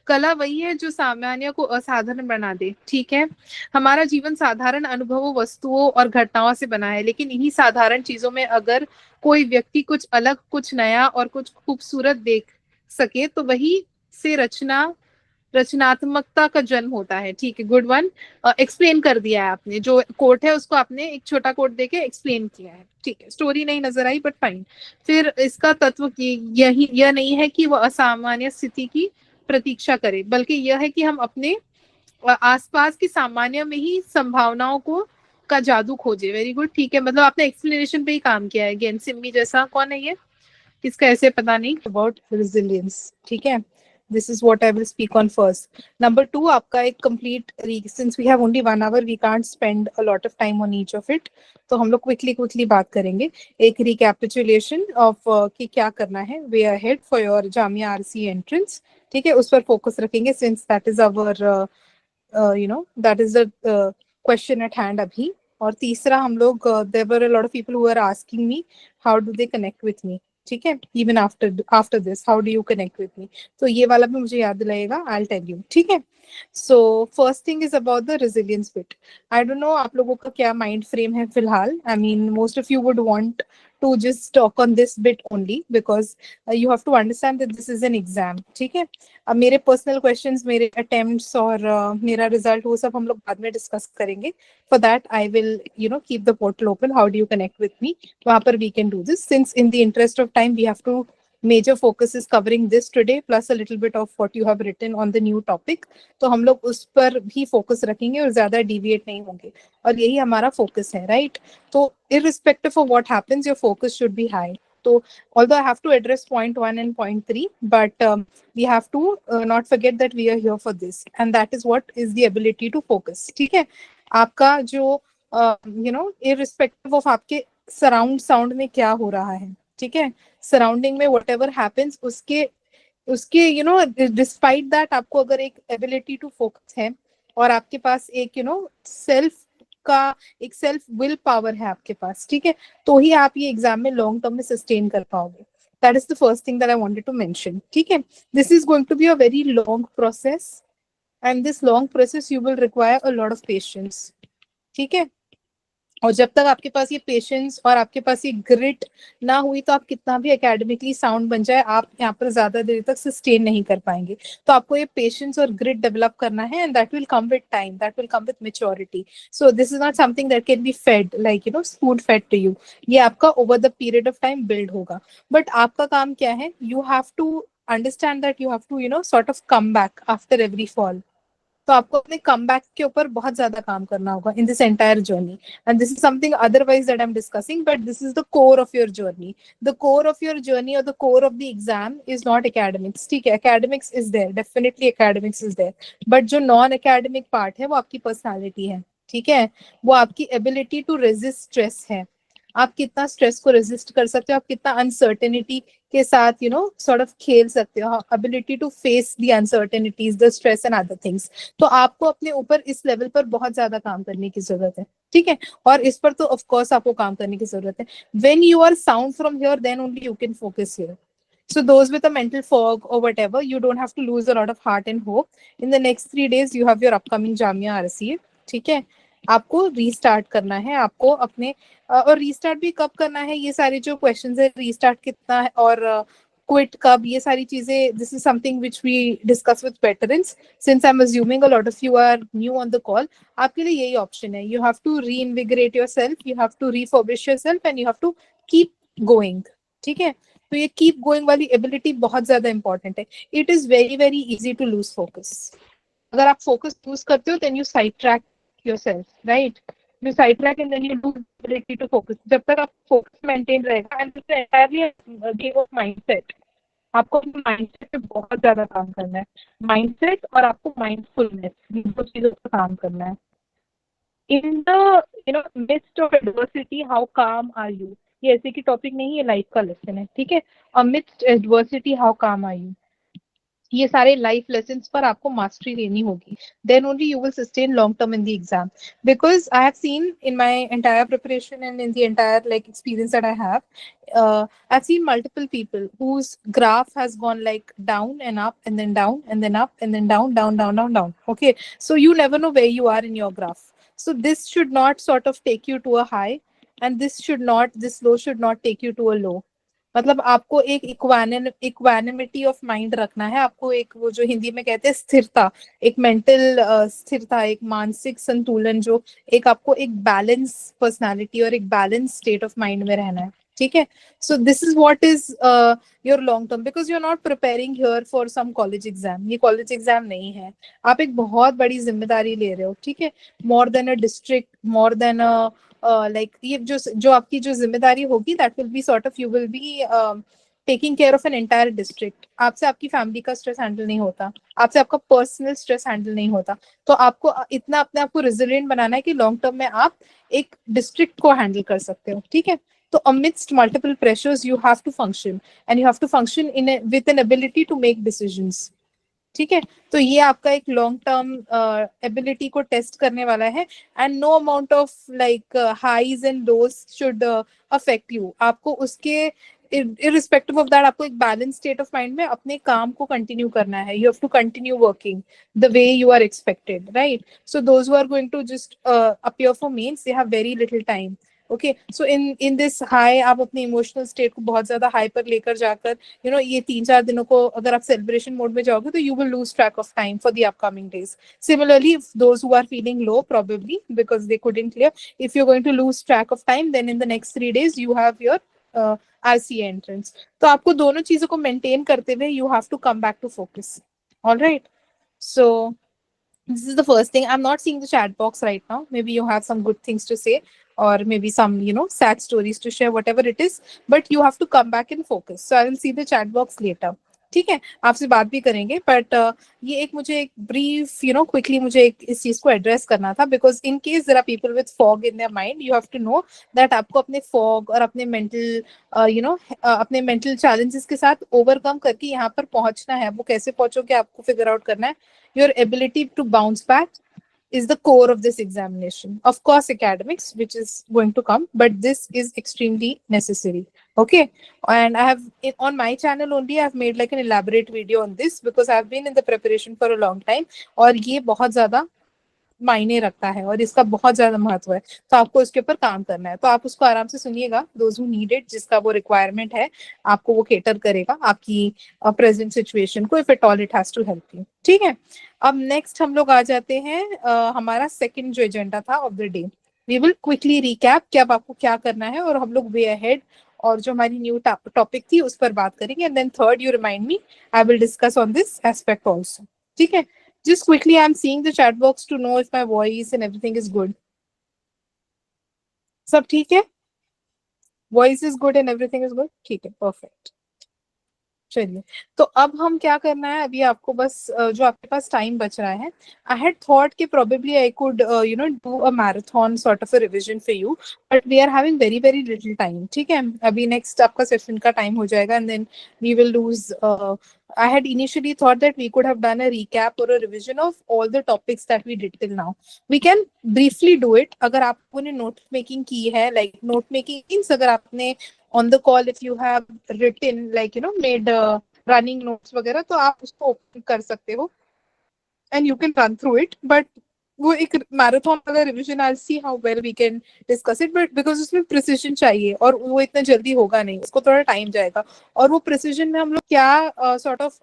कला वही है जो सामान्य को असाधारण बना दे। ठीक है, हमारा जीवन साधारण अनुभवों, वस्तुओं और घटनाओं से बना है, लेकिन इन्हीं साधारण चीजों में अगर कोई व्यक्ति कुछ अलग, कुछ नया और कुछ खूबसूरत देख सके तो वही से रचनात्मकता का जन्म होता है। ठीक है, गुड वन। एक्सप्लेन कर दिया है आपने, जो कोट है उसको आपने एक छोटा कोट देके एक्सप्लेन किया है। ठीक है, स्टोरी नहीं नजर आई बट फाइन। फिर इसका तत्व यही यह नहीं है कि वह असामान्य स्थिति की प्रतीक्षा करे, बल्कि यह है कि हम अपने आसपास की सामान्य में ही संभावनाओं को का जादू खोजे। Very good. ठीक है, मतलब आपने एक्सप्लेनेशन पे ही काम किया है। गेन सिम्मी जैसा कौन है ये, किसका ऐसे पता नहीं। अबाउट resilience, ठीक है, this is what I will speak on first. Number two, आपका एक complete since we have only 1 hour, we can't spend a lot of time on each of it. तो हम लोग क्विकली बात करेंगे। एक रिकैपिचुलेशन ऑफ कि क्या करना है way ahead for your Jamia RC entrance. ठीक है, उस पर फोकस रखेंगे since that is our that is the question at hand अभी। और तीसरा हम लोग there were a lot of people who are asking me how do they connect with me. ठीक है, even after this how do you connect with me, तो ये वाला भी मुझे याद दिलाएगा, आई विल टेल यू। ठीक है, so first thing is about the resilience bit. I don't know आप लोगों का क्या माइंड फ्रेम है फिलहाल। I mean most of you would want to just talk on this bit only because you have to understand that this is an exam. ठीक है, अब मेरे पर्सनल क्वेश्चंस, मेरे अटेम्प्ट्स और मेरा रिजल्ट वो सब हम लोग बाद में डिस्कस करेंगे। For that I will keep the portal open, how do you connect with me, वहां पर we can do this. Since in the interest of time we have to major focus is covering this today plus a little bit of what you have written on the new topic, तो हम लोग उस पर भी focus रखेंगे और ज्यादा deviate नहीं होंगे, और यही हमारा फोकस है, राइट? तो irrespective of what happens your focus should be high. So although I have to address point 1 and point 3, but we have to not forget that we are here for this, and that is what is the ability to focus. ठीक है, आपका जो irrespective of आपके surround sound में क्या हो रहा है, ठीक है, सराउंडिंग में वट एवर हैपन्स, उसके उसके डिस्पाइट दैट आपको अगर एक एबिलिटी टू फोकस है और आपके पास एक सेल्फ का एक सेल्फ विल पावर है आपके पास, ठीक है, तो ही आप ये एग्जाम में लॉन्ग टर्म में सस्टेन कर पाओगे। That is the first thing that I wanted to mention. ठीक है, this is going to be a very long process, and this long process you will require a lot of patience. ठीक है, और जब तक आपके पास ये पेशेंस और आपके पास ये ग्रिट ना हुई तो आप कितना भी एकेडमिकली साउंड बन जाए, आप यहाँ पर ज्यादा देर तक सस्टेन नहीं कर पाएंगे। तो आपको ये पेशेंस और ग्रिट डेवलप करना है, and that will come with time, that will come with maturity. So this is not something that can be fed like spoon fed to you. ये आपका over the period of time build होगा। But आपका काम क्या है, you have to understand that you have to sort of come back after every fall. तो आपको अपने कम बैक के ऊपर बहुत ज्यादा काम करना होगा in this entire journey, and this is something otherwise that I am discussing, but this is the core of your journey. The core of your journey और the core of the exam is not academics. ठीक है, academics is there, definitely academics is there, but जो non academic part है वो आपकी personality है। ठीक है, वो आपकी एबिलिटी टू रेजिस्ट स्ट्रेस है। आप कितना स्ट्रेस को रेजिस्ट कर सकते हो, आप कितना अनसर्टेनिटी के साथ सॉर्ट ऑफ खेल सकते हो, ability to face the uncertainties, the stress and other things. तो आपको अपने ऊपर इस लेवल पर बहुत ज्यादा काम करने की जरूरत है। ठीक है, और इस पर तो ऑफ कोर्स आपको काम करने की जरूरत है। When you are sound from here then only you can focus here. So those with a mental fog or whatever, you don't have to lose a lot of heart and hope. In the next 3 days, you have your upcoming Jamia RCA. ठीक है, आपको restart करना है, आपको अपने और restart भी कब करना है, ये सारे जो क्वेश्चंस है, रीस्टार्ट कितना है और क्विट कब, ये सारी चीजें, this is something which we discuss with veterans. Since I am assuming a lot of you are new on the call, आपके लिए यही ऑप्शन है। You have to reinvigorate yourself, you have to refurbish yourself, and you have to keep going. ठीक है, तो ये keep going वाली ability बहुत ज्यादा इंपॉर्टेंट है। It is very very easy to lose focus. अगर आप फोकस लूज करते हो then you side track yourself, right? You side track and then you lose ability to focus. जब तक आप फोकस मेंटेन रहेगा, and this entirely game of mindset. आपको अपने माइंडसेट पे बहुत ज्यादा काम करना है। माइंडसेट और आपको माइंडफुलनेस, इन दो चीजों पर काम करना है। In the mist of adversity how calm are you, ये ऐसे की टॉपिक नहीं है, लाइफ का लेसन है। ठीक है, amidst adversity how calm are you. ये सारे लाइफ लेसन्स पर आपको मास्टरी लेनी होगी, then only you will sustain long term in the exam. Because I have seen in my entire preparation and in the entire like experience that I have, I've seen multiple people whose graph has gone like down and up and then down and then up and then down, down, down, down, down. Okay, so you never know where you are in your graph. So this should not sort of take you to a high, and this low should not take you to a low. मतलब आपको एक equanimity of mind रखना है, आपको एक वो जो हिंदी में कहते हैं स्थिरता, एक मेंटल स्थिरता, एक मानसिक संतुलन, जो एक आपको एक बैलेंस पर्सनालिटी और एक बैलेंस स्टेट ऑफ माइंड में रहना है. ठीक है. So this is what is your long term, because you are not preparing here for some college exam. ये कॉलेज एग्जाम नहीं है, आप एक बहुत बड़ी जिम्मेदारी ले रहे हो. ठीक है. More than a district, more than a like ये जो आपकी जो जिम्मेदारी होगी, that will be sort of, you will be taking care of an entire district. आपसे आपकी फैमिली का स्ट्रेस हैंडल नहीं होता, आपसे आपका पर्सनल स्ट्रेस हैंडल नहीं होता. तो आपको इतना अपने आप को रेजिलिएंट बनाना है कि लॉन्ग टर्म में आप एक डिस्ट्रिक्ट को हैंडल कर सकते हो. ठीक है. तो amidst multiple pressures you have to function, and you have to function with an ability to make decisions. ठीक है. तो ये आपका एक लॉन्ग टर्म एबिलिटी को टेस्ट करने वाला है. And no amount of like highs and lows should affect you. आपको उसके irrespective of that, आपको एक बैलेंस स्टेट ऑफ माइंड में अपने काम को कंटिन्यू करना है. You have to continue working the way you are expected, right? So those who are going to just appear for mains, they have very little time. Okay. So in this high, आप अपने emotional state को बहुत ज्यादा high पर लेकर जाकर, you know, ये 3-4 दिनों को अगर आप सेलिब्रेशन मोड में जाओगे तो you will lose track of time for the upcoming days. Similarly those who are feeling low probably because they couldn't clear, if you're going to lose track of time, then in the next 3 days you have your RCA entrance. तो आपको दोनों चीजों को maintain करते हुए you have to come back to focus. All right. So this is the first thing. I'm not seeing the chat box right now. Maybe you have some good things to say, or maybe some, you know, sad stories to share, whatever it is, but you have to come back and focus. So I will see the chat box later. ठीक है. आपसे बात भी करेंगे, but ये एक मुझे एक ब्रीफ, यू नो, क्विकली मुझे एक इस चीज को एड्रेस करना था, because in case there are people with fog in their mind, you have to know that आपको अपने फॉग और अपने मेंटल, यू नो, अपने मेंटल चैलेंजेस के साथ ओवरकम करके यहाँ पर पहुंचना है. वो कैसे पहुंचोगे आपको फिगर आउट करना है. Your ability to bounce back is the core of this examination. Of course, academics, which is going to come, but this is extremely necessary. Okay. And I have, on my channel only, I've made like an elaborate video on this because I've been in the preparation for a long time. और ये बहुत ज़्यादा मायने रखता है और इसका बहुत ज्यादा महत्व है. तो आपको इसके ऊपर काम करना है. तो आप उसको आराम से सुनिएगा. दोज हु नीड इट, जिसका वो रिक्वायरमेंट है, आपको वो केटर करेगा आपकी प्रेजेंट सिचुएशन को, if it all it has to help you. ठीक है. अब नेक्स्ट हम लोग आ जाते हैं हमारा सेकंड जो एजेंडा था of the day. We will quickly recap कि अब आपको क्या करना है, और हम लोग वे अहेड और जो हमारी न्यू टॉपिक थी उस पर बात करेंगे. And then third, you remind me, I will discuss on this aspect also. ठीक है. Just quickly, I'm seeing the chat box to know if my voice and everything is good. सब ठीक है? Voice is good and everything is good? ठीक है, perfect. चलिए. तो अब हम क्या करना है, अभी आपको बस जो आपके पास टाइम बच रहा है, आई हैड थॉट कि probably I could you know do a marathon sort of a revision for you, but we are having very very little time. ठीक है. अभी next आपका सेशन का टाइम हो जाएगा, and then we will lose. I had initially thought that we could have done a recap or a revision of all the topics that we did till now. We can briefly do it. अगर आपने note making की है, like note making means अगर आपने on the call, if you have written like, you know, made running notes वगैरह, तो आप उसको open कर सकते हो and you can run through it. But वो एक मैराथन वाला revision, I see how well we can discuss it, but because उसमें प्रिसीजन चाहिए और वो इतना जल्दी होगा नहीं, उसको थोड़ा टाइम जाएगा. और वो प्रिसीजन में हम लोग क्या सॉर्ट ऑफ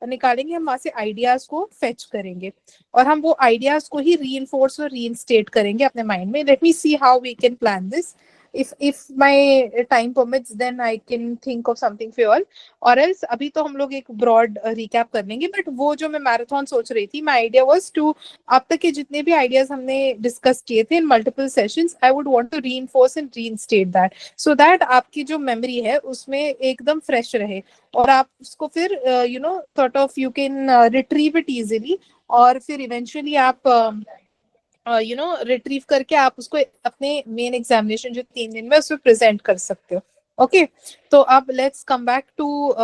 निकालेंगे, हम वहां से आइडियाज को फेच करेंगे और हम वो आइडियाज को ही रीइंफोर्स और रीइंस्टेट करेंगे अपने माइंड में. Let me see how we can plan this. if my time permits, then I can think of something for you all. और else अभी तो हम लोग एक ब्रॉड रिकैप कर लेंगे. बट वो जो मैं मैराथन सोच रही थी, माय आइडिया वाज टू, अब तक के जितने भी आइडियाज हमने डिस्कस किए थे in multiple sessions, I would want to reinforce and reinstate that, so that आपकी जो मेमोरी है उसमें एकदम फ्रेश रहे और आप उसको फिर you know sort of you can retrieve it easily. और फिर इवेंचुअली आप यू नो रिट्रीव करके आप उसको अपने मेन एग्जामिनेशन जो 3 दिन में उसमें प्रेजेंट कर सकते हो. ओके. तो अब लेट्स कम बैक टू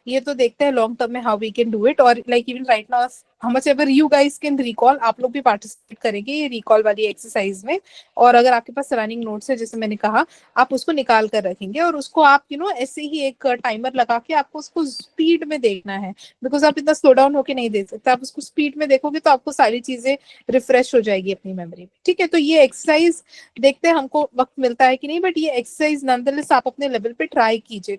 ये तो देखते हैं लॉन्ग टर्म में how we can do it, और like even right now how much ever you guys can recall, आप लोग भी पार्टिसिपेट करेंगे ये रिकॉल वाली एक्सरसाइज में। और अगर आपके पास रनिंग नोट्स है जैसे मैंने कहा, आप उसको निकाल कर रखेंगे और उसको आप ऐसे ही एक टाइमर लगा के आपको उसको स्पीड में देखना है, बिकॉज आप इतना स्लो डाउन होके नहीं देख सकते। आप उसको स्पीड में देखोगे तो आपको सारी चीजें रिफ्रेश हो जाएगी अपनी मेमोरी में, ठीक है। तो ये एक्सरसाइज देखते हैं हमको वक्त मिलता है कि नहीं, बट ये एक्सरसाइज नॉनदलेस आप अपने लेवल पे ट्राई कीजिए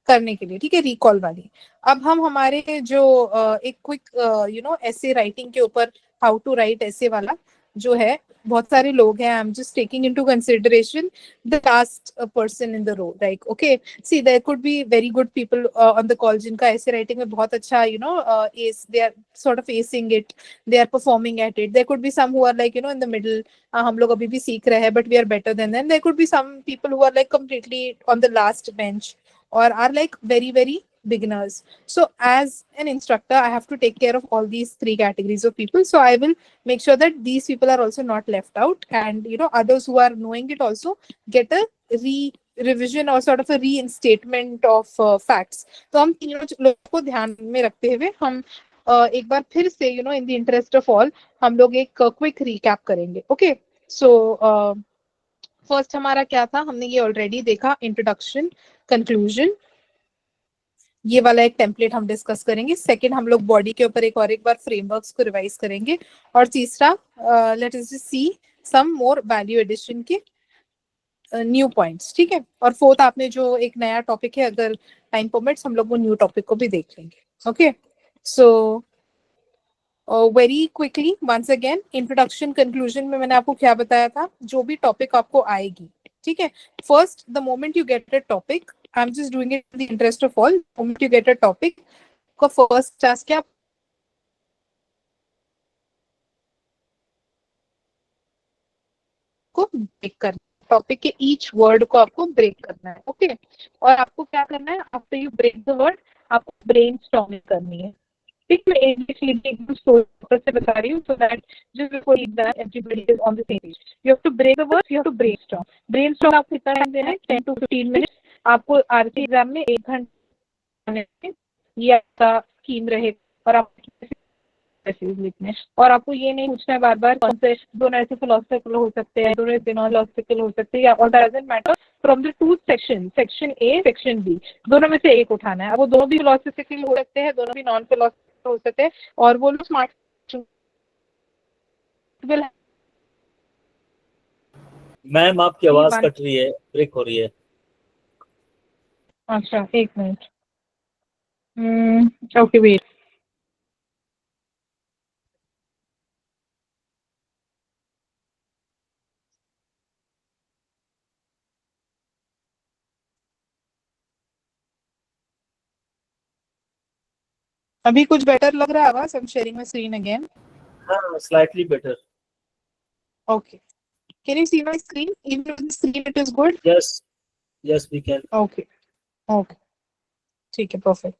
करने के लिए, ठीक है, रिकॉल वाली। अब हम हमारे जो एक क्विक ऐसे राइटिंग के ऊपर, हाउ टू राइट ऐसे वाला जो है, बहुत सारे लोग हैं, I am just taking into consideration the last person in the row, like okay, see there could be very good people on the call जिनका ऐसे राइटिंग में बहुत अच्छा ace, they are sort of acing it, they are performing at it. There could be some who are like in the middle, हम लोग अभी भी सीख रहे हैं but we are better than them. There could be some people who are like completely on the last bench or are like very beginners. So as an instructor I have to take care of all these three categories of people, so I will make sure that these people are also not left out, and others who are knowing it also get a revision or sort of a reinstatement of facts. तो हम तीनों लोगों को ध्यान में रखते हुए हम एक बार फिर से इन द इंटरेस्ट ऑफ ऑल हम लोग एक क्विक रिकैप करेंगे। ओके, सो फर्स्ट हमारा क्या था, हमने ये ऑलरेडी देखा, इंट्रोडक्शन, कंक्लूजन, ये वाला एक टेम्पलेट हम डिस्कस करेंगे। सेकंड हम लोग बॉडी के ऊपर एक बार फ्रेमवर्क्स को रिवाइज करेंगे, और तीसरा लेट अस जस्ट सी सम मोर वैल्यू एडिशन के न्यू पॉइंट्स, ठीक है। और फोर्थ आपने जो एक नया टॉपिक है, अगर टाइम परमिट्स हम लोग वो न्यू टॉपिक को भी देख लेंगे। Okay, so very quickly once again, introduction conclusion में मैंने आपको क्या बताया था, जो भी टॉपिक आपको आएगी, ठीक है, first the moment you get a topic, I am just doing it in the interest of all, moment you get a topic का फर्स्ट टास्क क्या आपको ब्रेक करना है, टॉपिक के ईच वर्ड को आपको ब्रेक करना है। ओके, और आपको क्या करना है, after you break the word आपको ब्रेन स्टॉर्मिंग करनी है, ठीक है। इंग्लिश लिखी एकदम स्लो से बता रही हूँ, so that just before that everybody is on the same page. You have to break the words, you have to brainstorm. Brainstorm आपको कितना टाइम देना है, 10 to 15 मिनट्स। आपको आरसी एग्जाम में 1 घंटा ये आपका स्कीम रहेगा, और आप लिखने, और आपको ये नहीं पूछना है बार बार कौन से दोनों ऐसे फिलोसफिकल हो सकते हैं, दोनों ऐसे नॉन फिलोसफिकल हो सकते हैं, और doesn't matter, from the two section, section A section B, दोनों में से एक उठाना है। अब वो दोनों भी फिलोसफिकल हो सकते हैं, दोनों भी नॉन फिलोसफिकल हो सकते हैं, और वो लोग स्मार्ट विल। मैम आपकी आवाज कट रही है, ब्रेक हो रही है। अच्छा, एक मिनट, ओके वेट। अभी कुछ बेटर लग रहा है आवाज? I am sharing my screen again. हाँ, slightly better. Okay, can you see my screen? Even on the screen it is good? Yes, yes we can. Okay, okay, ठीक है, perfect.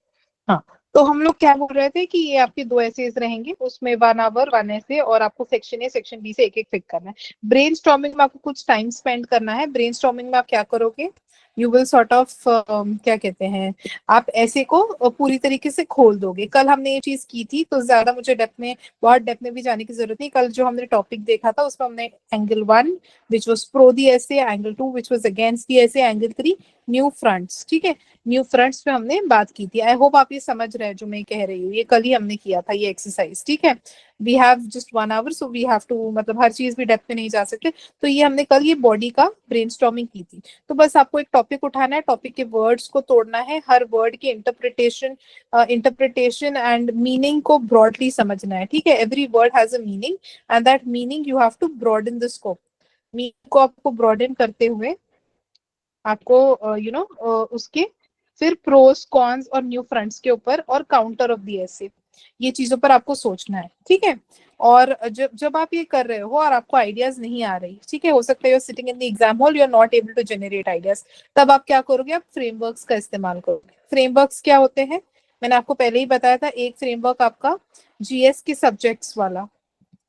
हाँ, तो हम लोग क्या बोल रहे थे कि ये आपके 2 एसेज रहेंगे, उसमें 1 आवर 1 ऐसे, और आपको सेक्शन ए सेक्शन बी से एक पिक करना है। ब्रेन स्टॉर्मिंग में आपको कुछ टाइम स्पेंड करना है। ब्रेन स्टॉर्मिंग में आप क्या करोगे, यू विल सॉर्ट ऑफ क्या कहते हैं, आप ऐसे को पूरी तरीके से खोल दोगे। कल हमने ये चीज की थी, तो ज्यादा मुझे बहुत डेप्थ में भी जाने की जरूरत नहीं। कल जो हमने टॉपिक देखा था उसमें हमने एंगल 1 विच वॉज प्रो दी ऐसे, angle 2 which was against the ऐसे, एंगल 3 न्यू फ्रंट्स, ठीक है, न्यू फ्रंट्स पे हमने बात की थी। आई होप आप ये समझ रहे हैं जो मैं कह रही हूँ, ये कल ही हमने किया था ये एक्सरसाइज, ठीक है। We have just 1 hour, so we have to, मतलब हर चीज भी डेप्थ में नहीं जा सकते, तो ये हमने कल ये बॉडी का ब्रेनस्टॉर्मिंग की थी। तो बस आपको एक टॉपिक उठाना है, टॉपिक के वर्ड्स को तोड़ना है, हर वर्ड की इंटरप्रिटेशन एंड मीनिंग को ब्रॉडली समझना है, ठीक है। Every word has a meaning, and that meaning you have to broaden the scope. Meaning को आपको ब्रॉडन करते हुए आपको उसके फिर प्रोस कॉन्स और न्यू फ्रंट्स के ऊपर और काउंटर ऑफ दी ऐसे, ये चीजों पर आपको सोचना है, ठीक है। और जब जब आप ये कर रहे हो और आपको आइडियाज नहीं आ रही, ठीक है, हो सकता है you are sitting in the exam hall, you are not able to generate ideas, तब आप क्या करोगे, आप फ्रेमवर्क्स का इस्तेमाल करोगे। फ्रेमवर्क्स क्या होते हैं, मैंने आपको पहले ही बताया था। एक फ्रेमवर्क आपका जीएस के सब्जेक्ट्स वाला,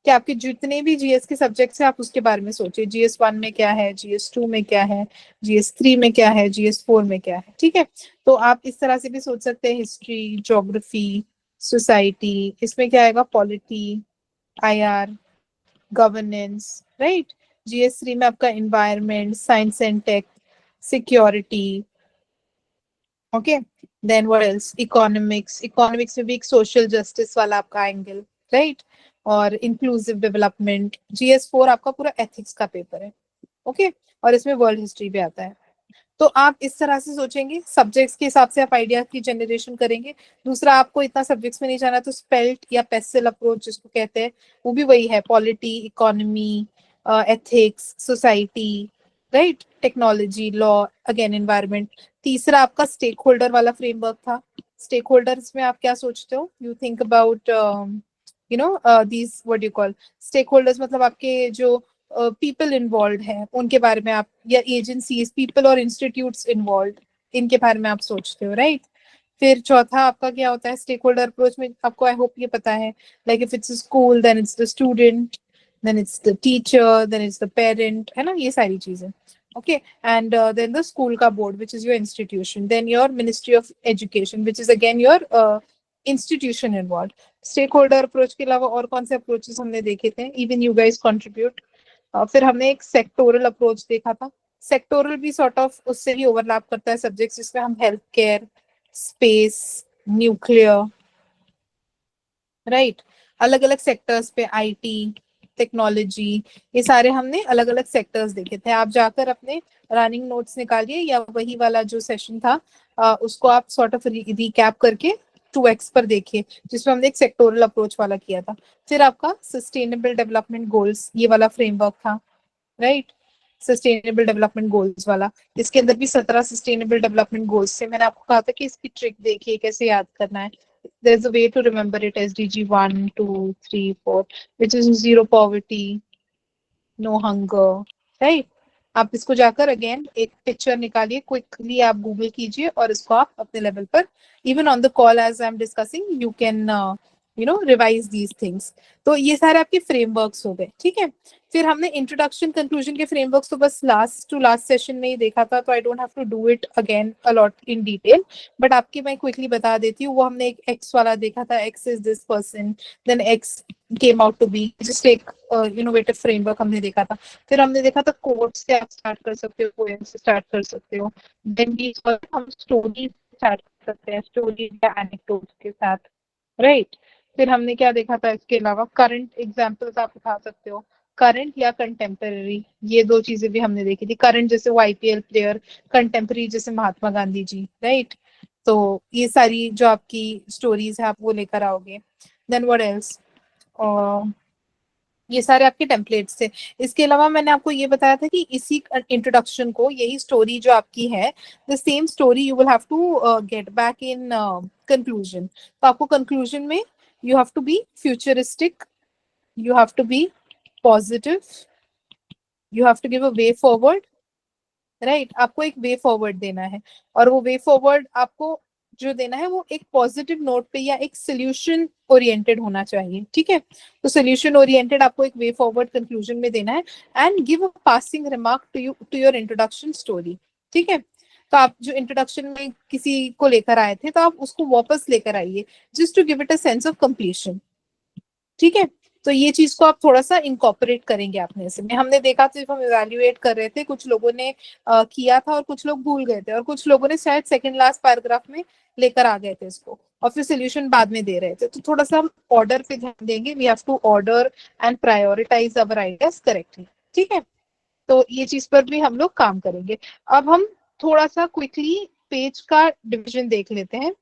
कि आपके जितने भी जीएस के सब्जेक्ट्स हैं आप उसके बारे में सोचिए, GS1 में क्या है, GS2 में क्या है, GS3 में क्या है, GS4 में क्या है, ठीक है। तो आप इस तरह से भी सोच सकते हैं, हिस्ट्री, ज्योग्राफी, सोसाइटी, इसमें क्या आएगा, polity, IR, governance, right. GS3 में आपका environment, science and tech, security, okay. Then what else, economics, economics में भी एक सोशल जस्टिस वाला आपका एंगल, राइट। और इंक्लूसिव डेवलपमेंट। GS4 आपका पूरा एथिक्स का पेपर है, ओके। और इसमें वर्ल्ड हिस्ट्री भी आता है। तो आप इस तरह से सोचेंगे, सब्जेक्ट्स के हिसाब से आप आइडिया की जनरेशन करेंगे। दूसरा, आपको इतना सब्जेक्ट्स में नहीं जाना तो स्पेल्ट या पेस्टल अप्रोच जिसको कहते हैं, वो भी वही है, polity, economy, ethics, society, right, technology, law, again environment. तीसरा आपका स्टेक होल्डर वाला फ्रेमवर्क था। स्टेक होल्डर्स में आप क्या सोचते हो, you think about these, what you call stakeholders, मतलब आपके जो पीपल इन्वॉल्व है उनके बारे में आप, या एजेंसीज, पीपल और इंस्टीट्यूट्स इन्वॉल्व, इनके बारे में आप सोचते हो, राइट। फिर चौथा आपका क्या होता है स्टेक होल्डर अप्रोच में, आपको आई होप ये पता है, like if it's school then it's the student, then it's the teacher, then it's the parent, है ना, ये सारी चीजें, okay. And then the school का board which is your institution, then your ministry of education which is again your institution involve. Stakeholder approach के अलावा और कौन से अप्रोचेस हमने देखे थे, इवन यू गाइस कंट्रीब्यूट। फिर हमने एक सेक्टोरल अप्रोच देखा था। सेक्टोरल भी सॉर्ट ऑफ उससे भी ओवरलैप करता है सब्जेक्ट्स, जिसमें हम health care, space, nuclear, right, अलग अलग सेक्टर्स पे, IT, टेक्नोलॉजी, ये सारे हमने अलग अलग सेक्टर्स देखे थे। आप जाकर अपने रनिंग नोट्स निकालिए, या वही वाला जो सेशन था उसको आप सॉर्ट ऑफ रिकैप करके 2x पर देखिए, जिसमें हमने एक सेक्टोरल अप्रोच वाला किया था। फिर आपका सस्टेनेबल डेवलपमेंट गोल्स, ये वाला फ्रेमवर्क था, राइट, सस्टेनेबल डेवलपमेंट गोल्स वाला। इसके अंदर भी 17 सस्टेनेबल डेवलपमेंट गोल्स थे। मैंने आपको कहा था कि इसकी ट्रिक देखिए कैसे याद करना है। There's a way to remember it, SDG 1, 2, 3, 4, which is zero poverty, no hunger, right? आप इसको जाकर अगेन एक पिक्चर निकालिए, क्विकली आप गूगल कीजिए और इसको आप अपने लेवल पर, even on the call as I am discussing, you can revise these things. तो ये सारे आपके फ्रेमवर्क्स हो गए, ठीक है। फिर हमने इंट्रोडक्शन कंक्लूजन के फ्रेमवर्क्स तो बस लास्ट टू लास्ट सेशन में ही देखा था, तो I don't have to do it again a lot in detail, but आपके मैं क्विकली बता देती हूँ। वो हमने एक एक्स वाला देखा था, X is this person, then X came out to be, just एक इनोवेटिव फ्रेमवर्क हमने देखा था। फिर हमने देखा था कोट से आप स्टार्ट कर सकते हो, पोएम से स्टार्ट कर सकते हो, देन भी हम स्टोरी स्टार्ट कर सकते हैं, स्टोरी या एनेक्डोट्स के साथ, राइट। फिर हमने क्या देखा था, इसके अलावा करंट एग्जांपल्स आप उठा सकते हो, करंट या कंटेम्पररी, ये दो चीजें भी हमने देखी थी। करंट जैसे वो IPL प्लेयर, कंटेम्पररी जैसे महात्मा गांधी जी, राइट। तो ये सारी जो आपकी स्टोरीज है आप वो लेकर आओगे। देन व्हाट एल्स, ये सारे आपके टेम्पलेट्स थे। इसके अलावा मैंने आपको ये बताया था कि इसी इंट्रोडक्शन को, यही स्टोरी जो आपकी है, the same story you will have to get back in conclusion. तो आपको कंक्लूजन में you have to be futuristic, you have to be positive, you have to give a way forward, right? आपको एक way forward देना है, और वो way forward आपको जो देना है वो एक पॉजिटिव नोट पे या एक सोल्यूशन ओरिएंटेड होना चाहिए, ठीक है। तो सोल्यूशन ओरिएंटेड आपको एक वे फॉरवर्ड कंक्लूजन में देना है, and give a passing remark to your introduction story, ठीक है। तो आप जो इंट्रोडक्शन में किसी को लेकर आए थे, तो आप उसको वापस लेकर आइए, just to give it a sense of completion, ठीक है। तो ये चीज को आप थोड़ा सा इनकॉर्पोरेट करेंगे अपने से में। हमने देखा था जब हम इवेल्युएट कर रहे थे, कुछ लोगों ने किया था और कुछ लोग भूल गए थे, और कुछ लोगों ने शायद सेकंड लास्ट पैराग्राफ में लेकर आ गए थे इसको, और फिर सोल्यूशन बाद में दे रहे थे। तो थोड़ा सा हम ऑर्डर पे ध्यान देंगे, we have to order and prioritise our ideas correctly, ठीक है। तो ये चीज पर भी हम लोग काम करेंगे। अब हम थोड़ा सा क्विकली पेज का डिविजन देख लेते हैं।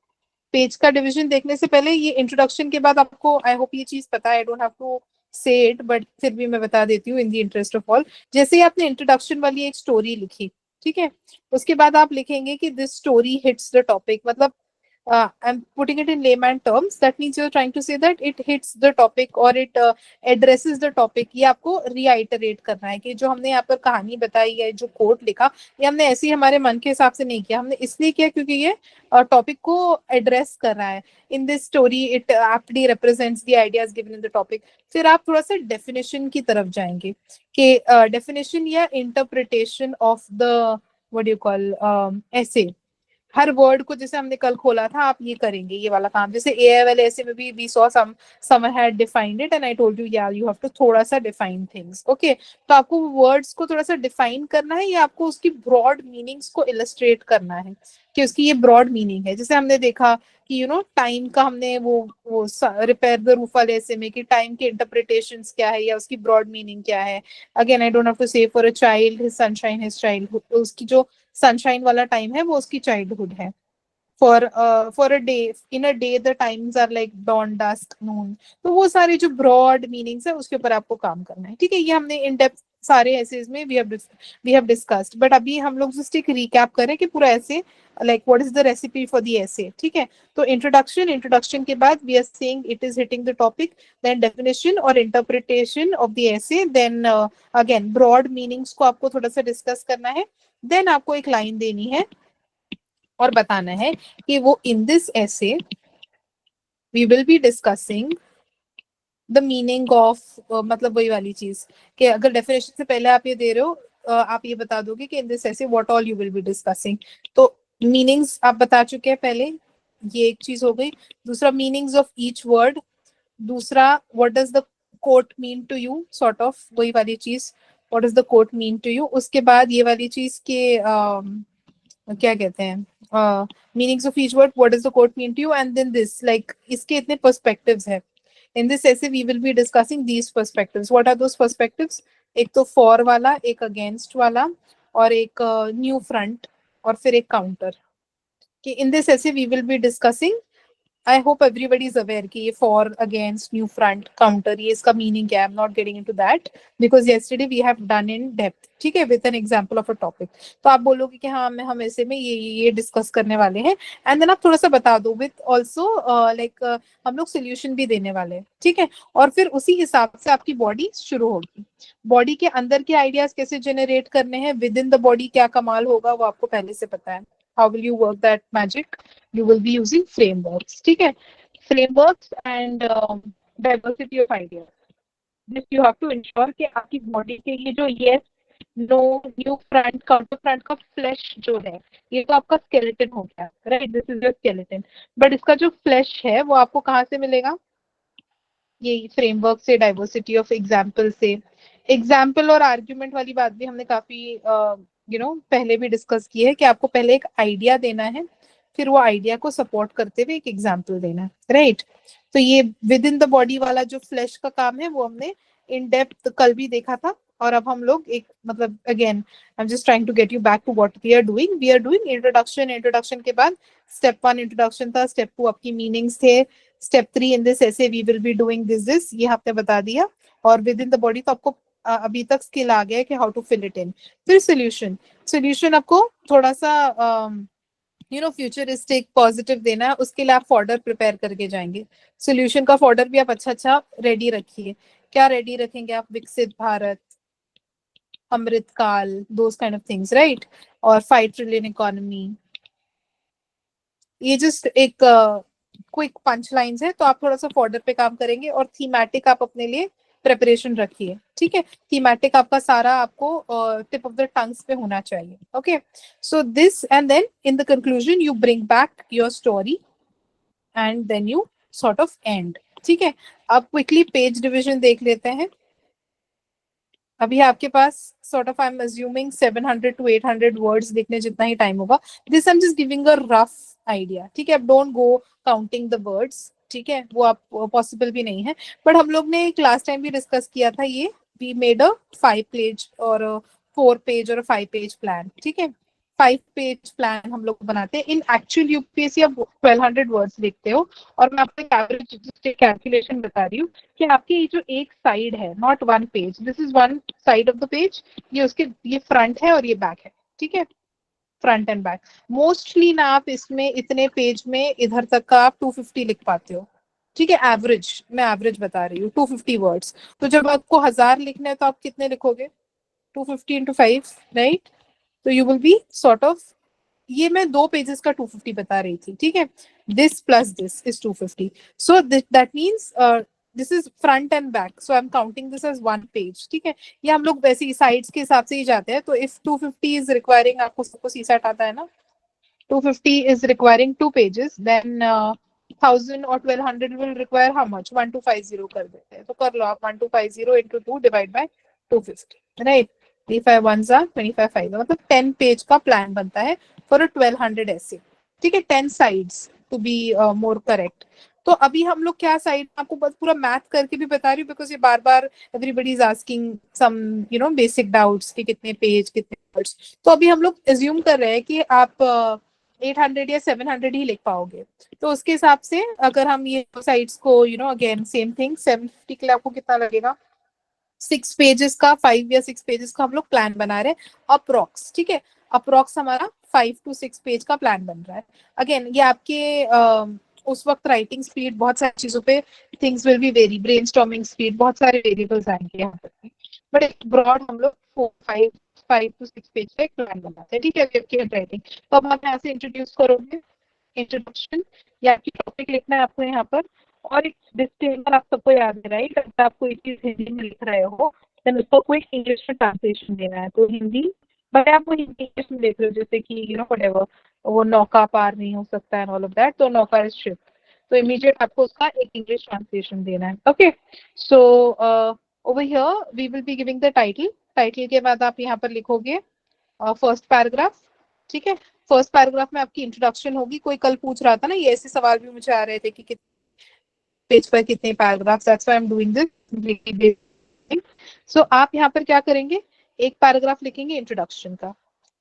पेज का डिवीजन देखने से पहले, ये इंट्रोडक्शन के बाद आपको आई होप ये चीज पता है, आई डोंट हैव टू से इट, बट फिर भी मैं बता देती हूँ इन द इंटरेस्ट ऑफ ऑल। जैसे ही आपने इंट्रोडक्शन वाली एक स्टोरी लिखी, ठीक है, उसके बाद आप लिखेंगे कि this story hits the topic, मतलब I'm putting it in layman terms. That means you're trying to say that it hits the topic or it addresses the topic. ये आपको reiterate करना है कि जो हमने यहाँ पर कहानी बताई है, जो कोट लिखा, ये हमने ऐसे ही हमारे मन के हिसाब से नहीं किया, हमने इसलिए किया क्योंकि ये टॉपिक को एड्रेस कर रहा है. In this story it aptly represents the ideas given in the topic. फिर आप थोड़ा सा डेफिनेशन की तरफ जाएंगे कि डेफिनेशन या interpretation of the what you call ऐसे. हर वर्ड को जैसे हमने कल खोला था, आप ये करेंगे ये वाला काम. जैसे एआई वाले ऐसे में भी we saw someone had defined it and I told you या यू हैव टू थोड़ा सा डिफाइन थिंग्स. ओके, तो आपको वर्ड्स को थोड़ा सा डिफाइन करना है या आपको उसकी ब्रॉड मीनिंग्स को इलस्ट्रेट करना है कि उसकी ये ब्रॉड मीनिंग है. जैसे हमने देखा कि यू नो टाइम का हमने वो रिपेयर द रूफ वाले ऐसे में कि टाइम के इंटरप्रिटेशंस क्या है या उसकी ब्रॉड मीनिंग क्या है. Again I don't have to say for a child his sunshine his childhood, उसकी जो सनशाइन वाला टाइम है वो उसकी चाइल्डहुड है. For a day, in a day the times are like dawn dusk noon. तो वो सारे जो ब्रॉड मीनिंग्स है उसके ऊपर आपको काम करना है. ठीक है, ये हमने इन डेप्थ सारे एसेज में वी हैव डिस्कस्ड. बट अभी हम लोग जस्ट एक रिकैप करें कि पूरा ऐसे like what is the recipe for the essay. ठीक है, तो इंट्रोडक्शन के बाद we are saying it is hitting the topic, then definition और interpretation of the essay, then again broad meanings को आपको थोड़ा सा डिस्कस करना है. देन आपको एक लाइन देनी है और बताना है कि वो in this essay we will be discussing the meaning of, मतलब वही वाली चीज कि अगर डेफिनेशन से पहले आप ये दे रहे हो, आप ये बता दोगे कि इन दिस ऐसे what all you will be discussing. तो मीनिंग्स आप बता चुके हैं पहले, ये एक चीज हो गई. दूसरा मीनिंग्स ऑफ ईच वर्ड. दूसरा what does the quote mean to you, sort of वही वाली चीज, what does the quote mean to you. उसके बाद ये वाली चीज के क्या कहते हैं meanings of each word, what does the quote mean to you, and then this like इसके इतने पर्सपेक्टिव्स है. In this essay we will be discussing these perspectives. What are those perspectives? एक तो फॉर वाला, एक अगेंस्ट वाला, और एक न्यू फ्रंट, और फिर एक काउंटर. कि in this essay we will be discussing. I hope everybody is aware कि ये for, against, new front, counter, ये इसका meaning क्या है. I'm not getting into that because yesterday we have done in depth. ठीक है, with an example of a topic. तो आप बोलोगे कि हाँ हम ऐसे में ये डिस्कस करने वाले हैं, एंड देन आप थोड़ा सा बता दो विथ ऑल्सो लाइक हम लोग सोल्यूशन भी देने वाले हैं. ठीक है, और फिर उसी हिसाब से आपकी बॉडी शुरू होगी. बॉडी के अंदर के आइडियाज कैसे जनरेट करने हैं, विद इन द बॉडी क्या कमाल होगा वो आपको पहले से पता है. How will you work that magic? You will be using frameworks. ठीक है, frameworks and diversity of ideas. This you have to ensure कि आपकी बॉडी के ये जो yes, no, new front, counter front का flesh जो है, ये तो आपका skeleton हो गया, right? This is your skeleton. But इसका जो flesh है वो आपको कहाँ से मिलेगा? ये फ्रेमवर्क से, डाइवर्सिटी ऑफ एग्जाम्पल से. एग्जाम्पल और आर्ग्यूमेंट वाली बात भी हमने काफी पहले भी डिस्कस की है कि आपको पहले एक आइडिया देना है, फिर वो आइडिया को सपोर्ट करते हुए एक एग्जाम्पल देना है, राइट? तो ये विद इन द बॉडी वाला जो फ्लैश का काम है वो हमने इन डेप्थ कल भी देखा था. और अब हम लोग एक मतलब again I am just trying to get you back to what we are doing introduction के बाद स्टेप 1 इंट्रोडक्शन था, स्टेप 2 आपकी मीनिंग्स थे, step 3 in this essay we will be doing this ये आपने बता दिया. और विद इन द बॉडी तो आपको अभी तक स्किल आ गया है कि how to fill it in. फिर सोल्यूशन आपको थोड़ा सा फ्यूचरिस्टिक पॉजिटिव देना है. उसके लिए आप फॉर्डर प्रिपेयर करके जाएंगे. सोल्यूशन का फॉर्डर भी आप अच्छा रेडी रखिए. क्या रेडी रखेंगे आप? विकसित भारत, अमृतकाल, those kind of things, right? और 5 ट्रिलियन इकोनॉमी. ये जस्ट एक क्विक पंच लाइंस है, तो आप थोड़ा सा फॉर्डर पे काम करेंगे. और थीमेटिक आप अपने लिए प्रिपरेशन रखिए. ठीक है, थीमेटिक आपका सारा आपको टिप ऑफ द टंग्स पे होना चाहिए. Okay, so this and then in the conclusion you bring back your story and then you sort of end. ठीक है, अब क्विकली पेज डिविजन देख लेते हैं. अभी आपके पास sort of I'm assuming 700 to 800 words लिखने जितना ही टाइम होगा. This I'm just giving a rough idea. ठीक है, अब don't go counting the words. ठीक है, वो आप पॉसिबल भी नहीं है. बट हम लोग ने लास्ट टाइम भी डिस्कस किया था ये. We made a 5 page और 4 page और 5 page plan. ठीक है, 5 पेज प्लान हम लोग बनाते हैं. इन एक्चुअल यूपीएससी आप 1200 वर्ड्स लिखते हो, और मैं आपको एक एवरेज कैलकुलेशन बता रही हूँ कि आपकी ये जो एक साइड है, not one page, this is one side of the page, ये उसके ये फ्रंट है और ये बैक है. ठीक है, फ्रंट एंड बैक। मोस्टली ना आप इसमें इतने पेज में इधर तक का आप 250 लिख पाते हो, ठीक है, एवरेज, मैं एवरेज बता रही हूँ 250 वर्ड्स। तो जब आपको 1000 लिखना है तो आप कितने लिखोगे, 250 into 5, राइट? तो you will be sort of, ये मैं 2 पेजेस का 250 बता रही थी, ठीक है, this plus this is 250, so that means this is front and back, so I am counting this as 1 page, ठीक है। ये हम लोग वैसे ही साइड्स के हिसाब से ही जाते हैं, तो इफ 250 इज रिक्वायरिंग, आपको सबको सीसैट आता है ना, 250 is requiring 2 pages, then 1000 or 1200 will require how much, 1250 कर देते हैं, तो कर लो आप 1250 into 2 divide by 250, right? 35 ones are 25 5, मतलब 10 पेज का प्लान बनता है फॉर अ 1200 ऐसे, ठीक है, 10 sides to be more correct. तो अभी हम लोग क्या साइड, आपको बस पूरा मैथ करके भी बता रही हूँ, बिकॉज ये बार बार everybody is asking some basic doubts कि कितने पेज कितने वर्ड्स। तो अभी हम लोग एज्यूम कर रहे हैं कि आप 800 या 700 ही लिख पाओगे, तो उसके हिसाब से अगर हम ये साइड्स को अगेन सेम थिंग, 750 के लिए आपको कितना लगेगा, 6 पेजेस का, 5 या 6 पेजेस का हम लोग प्लान बना रहे हैं अप्रोक्स, ठीक है, अप्रोक्स हमारा 5 to 6 पेज का प्लान बन रहा है। अगेन ये आपके उस वक्त राइटिंग स्पीड, बहुत सारी चीजों पे things will be very, brainstorming speed, बहुत सारे वेरिएबल्स आएंगे यहाँ पर, बट एक ब्रॉड हम लोग 5 to 6 पेज का एक प्लान बनाते हैं, ठीक है, आपकी राइटिंग। तो अब आप यहाँ से इंट्रोड्यूस करोगे, इंट्रोडक्शन, या आपकी टॉपिक लिखना है आपको यहाँ पर, और एक डिस्क्लेमर आप सबको याद है, राइट? अगर आप कोई चीज हिंदी में लिख रहे हो देन उसको कोई इंग्लिश में ट्रांसलेशन देना है, तो हिंदी, बट आप वो हिंदी इंग्लिश में देख रहे हो, जैसे कि व्हाटएवर, वो नौका पार नहीं हो सकता है ऑल ऑफ दैट, तो नौका इज शिप, तो इमीडिएट आपको उसका एक इंग्लिश ट्रांसलेशन देना है, okay. So over here we will be giving the title, title के बाद आप यहाँ पर लिखोगे फर्स्ट पैराग्राफ, ठीक है। फर्स्ट पैराग्राफ में आपकी इंट्रोडक्शन होगी। कोई कल पूछ रहा था ना, ये ऐसे सवाल भी मुझे आ रहे थे कि पेज पर कितने paragraphs, that's why I am doing this. So आप यहाँ पर क्या करेंगे, एक पैराग्राफ लिखेंगे इंट्रोडक्शन का,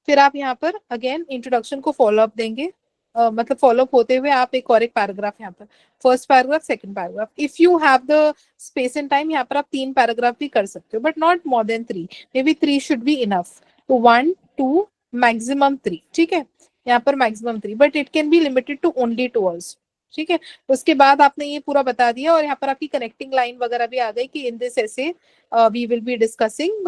फिर आप यहाँ पर अगेन इंट्रोडक्शन को फॉलो अप देंगे, मतलब फॉलो अप होते हुए आप एक और एक पैराग्राफ यहाँ पर, first paragraph second paragraph, if you have the space and time यहाँ पर आप 3 पैराग्राफ भी कर सकते हो, but not more than 3, maybe 3 should be enough, तो 1 2 मैक्सिमम 3, ठीक है, यहाँ पर maximum 3, but it can be limited to only 2 words, ठीक है। उसके बाद आपने ये पूरा बता दिया, और यहाँ पर आपकी कनेक्टिंग लाइन वगैरह भी आ गई कि in this essay we will be discussing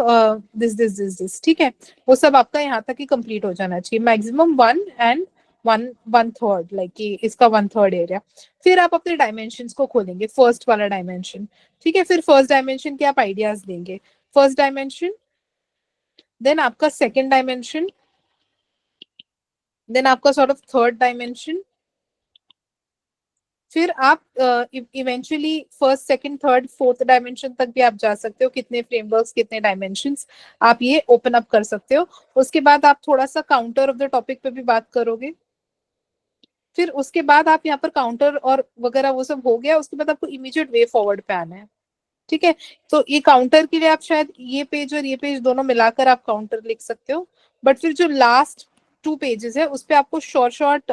this, ठीक है, वो सब आपका यहाँ तक ही कंप्लीट हो जाना चाहिए, मैक्सिमम 1 एंड 1/3, लाइक कि इसका 1/3 एरिया। फिर आप अपने डायमेंशंस को खोलेंगे, फर्स्ट वाला डायमेंशन, ठीक है, फिर फर्स्ट डायमेंशन के आप आइडियाज देंगे, फर्स्ट डायमेंशन, देन आपका सेकेंड डायमेंशन, देन आपका सॉर्ट ऑफ थर्ड डायमेंशन, फिर आप eventually first second third fourth dimension तक भी आप जा सकते हो, कितने फ्रेमवर्क्स कितने डायमेंशंस आप ये ओपन अप कर सकते हो। उसके बाद आप थोड़ा सा काउंटर ऑफ द टॉपिक पे भी बात करोगे, फिर उसके बाद आप यहाँ पर काउंटर और वगैरह वो सब हो गया, उसके बाद आपको इमीडिएट वे फॉरवर्ड पे आना है, ठीक है। तो ये काउंटर के लिए आप शायद ये पेज और ये पेज दोनों मिलाकर आप काउंटर लिख सकते हो, बट फिर जो लास्ट 2 पेजेस है उस पे आपको शॉर्ट शॉर्ट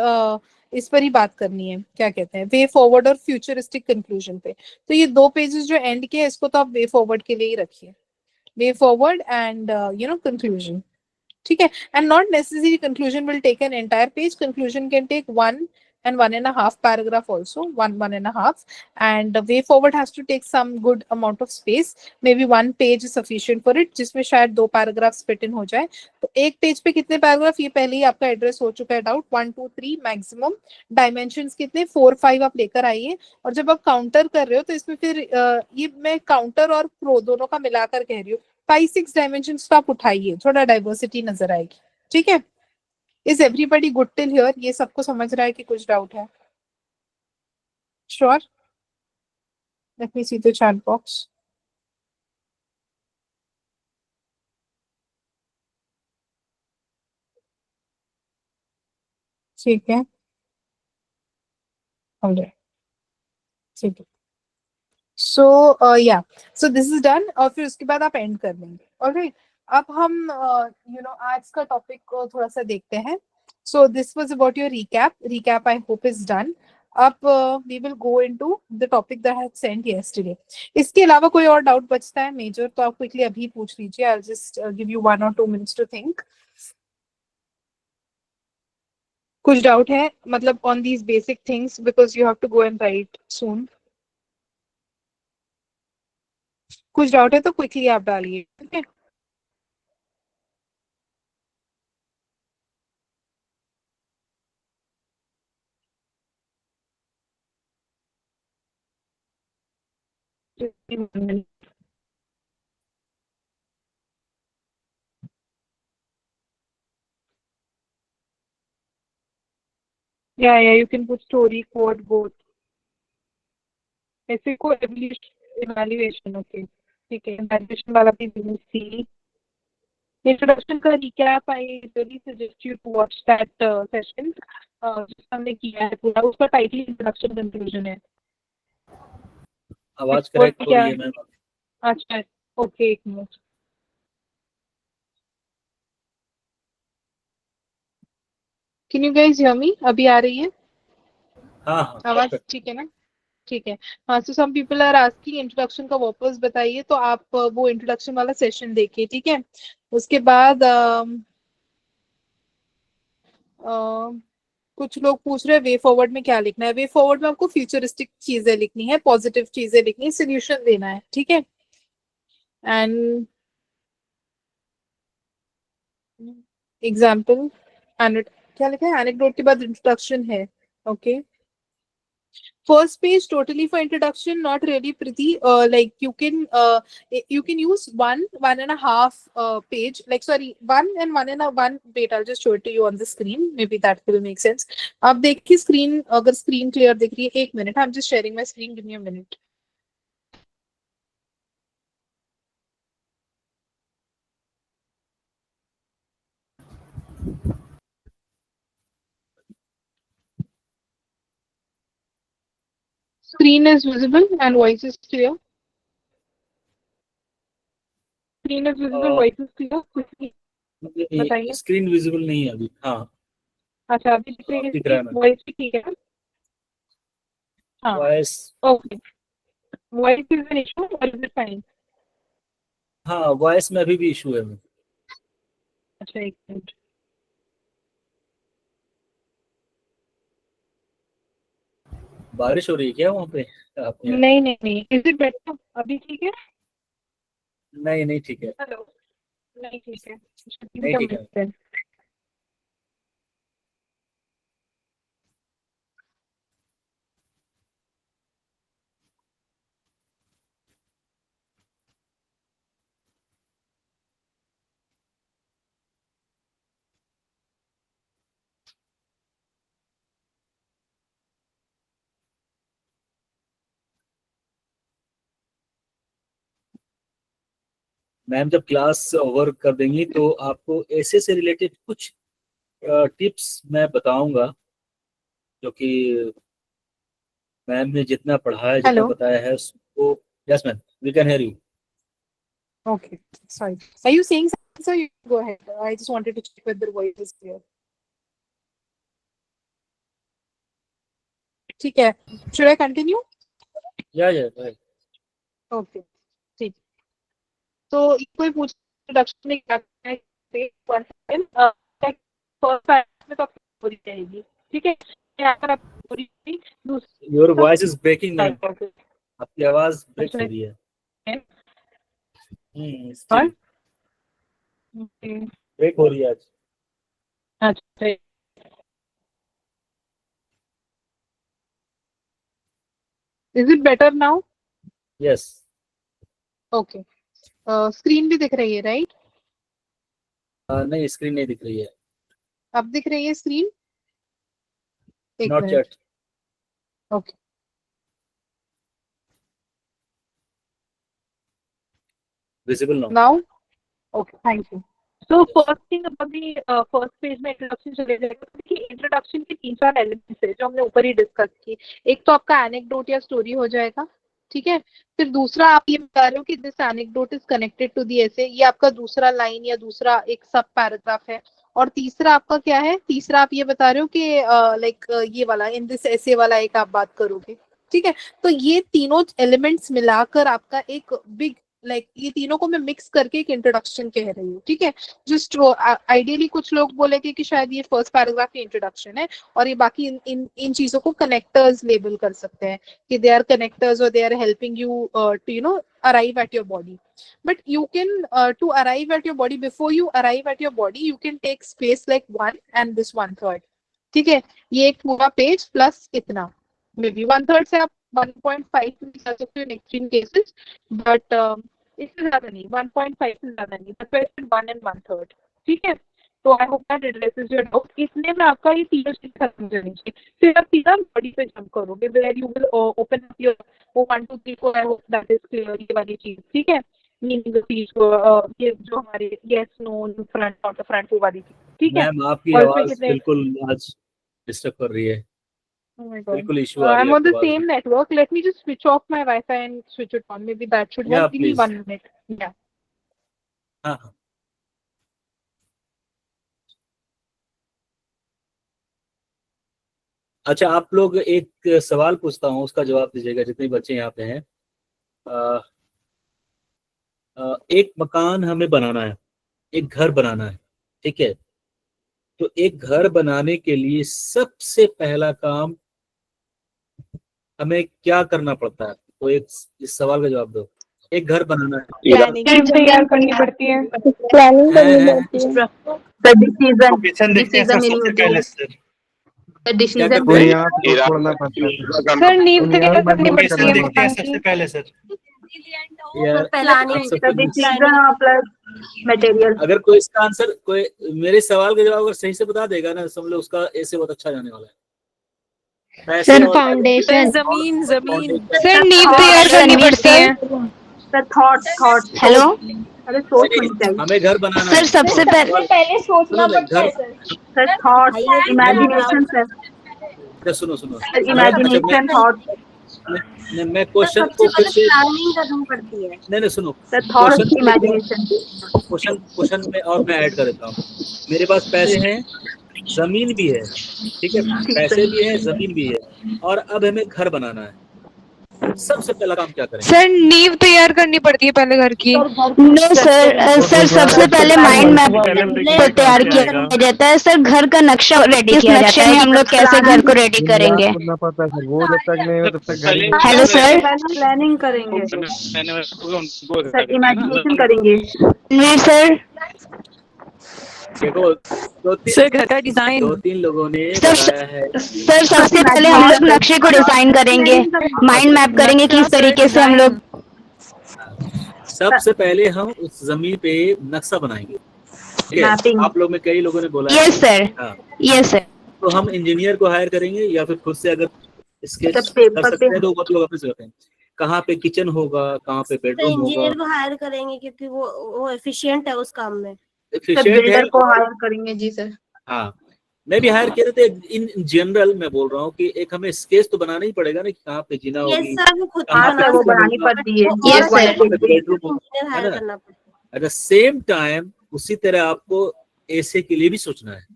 इस पर ही बात करनी है, क्या कहते हैं, वे फॉरवर्ड और फ्यूचरिस्टिक कंक्लूजन पे। तो ये 2 पेजेस जो एंड के है इसको तो आप वे फॉरवर्ड के लिए ही रखिए, वे फॉरवर्ड एंड कंक्लूजन, ठीक है। And not necessary conclusion will take an entire page, conclusion can take 1 and 1.5 paragraph also, 1.5, and the way forward has to take some good amount of space, maybe 1 page is sufficient for it, जिसमें शायद 2 paragraphs fit in हो जाए। तो एक page पे कितने paragraph, ये पहले ही आपका एड्रेस हो चुका है डाउट, 1 2 3 मैक्सिमम, डायमेंशंस कितने 4 5 आप लेकर आइए। और जब आप काउंटर कर रहे हो तो इसमें फिर ये मैं काउंटर और प्रो दोनों का मिलाकर कह रही हूँ, 5 6 डायमेंशंस तो आप उठाइए, थोड़ा डाइवर्सिटी नजर आएगी, ठीक है। Is everybody good till here, ये सबको समझ रहा है कि कुछ डाउट है? Sure, late me see the chat box. ठीक है, ऑलराइट, ठीक है। सो या, सो दिस इज डन, और फिर उसके बाद आप एंड कर देंगे, ऑलराइट। अब हम आज का टॉपिक को थोड़ा सा देखते हैं। So this was about your recap I hope is done. अब we will go into the topic that I had sent yesterday. इसके अलावा कोई और डाउट बचता है मेजर तो आप क्विकली अभी पूछ लीजिए, I will just give you 1 or 2 minutes to think. कुछ डाउट है मतलब on these basic things because you have to go and write soon? कुछ डाउट है तो क्विकली आप डालिए, ठीक है? Yeah, you can put story, quote, both. ऐसे को इवैल्यूएशन, ओके ठीक है, इवैल्यूएशन वाला भी सी। इंट्रोडक्शन का recap, I really suggest you to watch that session जिसका हमने किया है पूरा, उसका टाइटल इंट्रोडक्शन कंक्लूजन है। आवाज Expert करेक्ट हो क्या रही है है? मैम। अच्छा, ओके, एक minute. Can you guys hear me? अभी आ रही है हाँ हाँ आवाज? परफेक्ट। ठीक है ना? ठीक है। हाँ, so some people are asking introduction का वापस बताइए, तो आप वो इंट्रोडक्शन वाला सेशन देखिए, ठीक है? उसके बाद कुछ लोग पूछ रहे हैं वे फॉरवर्ड में क्या लिखना है। वे फॉरवर्ड में आपको फ्यूचरिस्टिक चीजें लिखनी है, पॉजिटिव चीजें लिखनी है, सोल्यूशन देना है, ठीक है? एंड एग्जाम्पल, क्या लिखा है? एनेक्डोट के बाद इंट्रोडक्शन है, okay? First page totally for introduction, not really pretty. Like you can use one and a half page. Like sorry, one. Wait, I'll just show it to you on the screen. Maybe that will make sense. आप देखिए screen, अगर screen clear दिख रही है, एक minute. I'm just sharing my screen. Give me a minute. Screen is visible and voice is clear. Screen is visible, voice is clear. quickly बताइए। Screen visible नहीं है अभी। हाँ अच्छा, अभी दिख रही है दिख रहा screen, है मैम। voice भी ठीक है ना? हाँ, voice. okay. Voice is an issue or is it fine? हाँ वॉइस में अभी भी इशू है मैम। अच्छा, एक मिनट। बारिश हो रही है क्या वहाँ पे आपके यहाँ? नहीं नहीं नहीं, इज इट बेटर अभी? ठीक है। नहीं नहीं ठीक है। हेलो, नहीं ठीक है। नहीं का ठीक है। मिलते हैं। मैम जब क्लास ओवर कर देंगी तो आपको ऐसे से रिलेटेड कुछ टिप्स मैं बताऊंगा, जो कि मैम ने जितना पढ़ाया जितना हेलो, बताया है उसको। Yes ma'am, we can hear you. Okay, sorry, are you saying something? So you go ahead, I just wanted to check whether voice is clear. ठीक है, शुड आई कंटिन्यू? या ओके, ठीक। तो कोई पूछ इंट्रोडक्शन में क्या है, वन सेकंड, फर्स्ट पैराग्राफ में तो आपकी पूरी जाएगी, ठीक है? यहाँ पर आप पूरी योर दूसरा voice is breaking ma'am. Paragraph आपकी आवाज ब्रेक हो है। रही है। और स्टिल ब्रेक हो रही है आज। अच्छा, is it better now? Yes. Okay, screen भी दिख रही है, राइट? नहीं स्क्रीन नहीं दिख रही है। अब दिख रही है स्क्रीन? एक not minute. Chat. Okay, visible now. Now? Okay, thank you. So first thing about the first page में इंट्रोडक्शन चले जाएगा। देखिए, इंट्रोडक्शन के तीन चार एलिमेंट्स है जो हमने ऊपर ही डिस्कस किए। एक तो आपका एनेक्डोट या स्टोरी हो जाएगा, ठीक है? फिर दूसरा आप ये बता रहे हो कि this anecdote is connected to the essay, ये आपका दूसरा लाइन या दूसरा एक सब पैराग्राफ है। और तीसरा आपका क्या है? तीसरा आप ये बता रहे हो कि लाइक ये वाला, इन दिस ऐसे वाला एक आप बात करोगे, ठीक है? तो ये तीनों एलिमेंट्स मिलाकर आपका एक बिग लाइक ये तीनों को मैं मिक्स करके एक इंट्रोडक्शन कह रही हूँ, ठीक है। जस्ट आइडियली कुछ लोग बोलेंगे कि शायद ये फर्स्ट पैराग्राफ की इंट्रोडक्शन है और ये बाकी इन चीजों को कनेक्टर्स लेबल कर सकते हैं कि दे आर कनेक्टर्स और they are helping you to you know arrive at your body. But you can to arrive at your body, before you arrive at your body you can take space like 1 and this 1/3, ठीक है। ये एक पूरा page plus इतना, may be 1/3 से आप 1.5 भी कर सकते हो इन एक्सट्रीम केसेस, बट इससे ज्यादा नहीं, 1.5 से ज्यादा नहीं, बट 1 and 1/3, ठीक है। तो आई hope that addresses your doubt. इसमें में आपका ये तीनों चीज खत्म करनी चाहिए, फिर आप सीधा बॉडी पे जंप करोगे, where you will open up your वो 1 2 3 4। I hope that is clear ये वाली चीज, ठीक है। मीनिंग चीज को ये जो हमारे yes no front not the front वो वाली चीज, ठीक है। मैम आपकी और आवाज बिल्कुल आज डिस्टर्ब कर रही है, Oh my God. बिल्कुल इशू आ रही I'm है on the आपकी same network. Let me just switch off my Wi-Fi and switch it on. Maybe that should Yeah, help. Give me please. 1 minute. Yeah. हाँ हाँ। अच्छा आप लोग, एक सवाल पूछता हूँ उसका जवाब दीजिएगा जितने बच्चे यहाँ पे हैं। एक मकान हमें बनाना है, एक घर बनाना है, ठीक है। तो एक घर बनाने के लिए सबसे पहला काम हमें क्या करना पड़ता है? तो एक इस सवाल का जवाब दो। एक घर बनाना है, Planning. तैयार करनी पड़ती है, प्लानिंग करनी है, पड़ती है। डिसीजन नहीं होती है, क्या डिसीजन करते कोई हैं? यहाँ तो छोड़ना पड़ता है। सर नींव तैयार करनी पड़ती लोकेशन है देखते हैं मकान सबसे की। पहले सर। यार, प्लानिंग, आप सबको डिसीजन प्लस मटेरियल। अगर कोई इसका आंसर, कोई मेरे सवाल का जवाब अगर सही से बता देगा ना, समझ लो उसका ऐसे बहुत अच्छा जाने वाला है। पैसे सर और फाउंडेशन, जमीन सर नींव तैयार करनी पड़ती है, सर थॉट हेलो अरे सोच होनी चाहिए हमें घर बनाना सर है। सबसे पहले सुनो ना, घर सर थॉट इमेजिनेशन सर सुनो सुनो सर इमेजिनेशन थॉट मैं क्वेश्चन को फिर से प्लानिंग करनी पड़ती है। नहीं सुनो, सर थॉट इमेजिनेशन क्वेश्चन में और मैं ऐड कर देता हूँ। मेरे पास पैसे हैं, जमीन भी है, ठीक है, पैसे भी है, जमीन भी है, और अब हमें घर बनाना है। सबसे पहला काम क्या करेंगे? सर नींव तैयार करनी पड़ती है पहले घर की। नो सर सबसे पहले माइंड मैप को तैयार किया जाता है सर, घर का नक्शा रेडी किया जाता है, हम लोग कैसे घर को रेडी करेंगे। करना पड़ता है सर, वो जब तक नहीं हो तब तक घर ही नहीं। हेलो सर, प्लानिंग करेंगे सर इमेजिनेशन करेंगे रणवीर सर। देखो सर घर का डिजाइन, 2-3 लोगों ने सर बताया है। सर सबसे पहले हम लोग नक्शे को डिजाइन करेंगे, माइंड मैप करेंगे किस तरीके से हम लोग। सबसे पहले हम उस जमीन पे नक्शा बनाएंगे, ठीक है। मैपिंग। आप लोग में कई लोगों ने बोला यस सर, हाँ, यस सर। तो हम इंजीनियर को हायर करेंगे या फिर खुद से अगर स्केच सब पेपर कर सकते हैं पे- तो वो लोग अपने से करते हैं। कहाँ पे किचन होगा, कहाँ पे बेडरूम होगा, इंजीनियर को हायर करेंगे क्योंकि वो एफिशिएंट है उस काम में। सर एफिशिएंट है। बिल्डर को हायर करेंगे जी सर। हाँ, मैं भी हायर किया था। इन जनरल मैं बोल रहा हूँ कि एक हमें स्केच तो बनाना ही पड़ेगा ना कि कहाँ पे जीना ये होगी, सर वो खुद कहाँ हाँ पे सर वो किचन बनानी होगा, पड़ती है Yes, sir. कहाँ पे बेडरूम होगा, इंजीनियर है हायर ना। करना पड़ता है। एट द सेम टाइम उसी तरह आपको ऐसे के लिए भी सोचना है।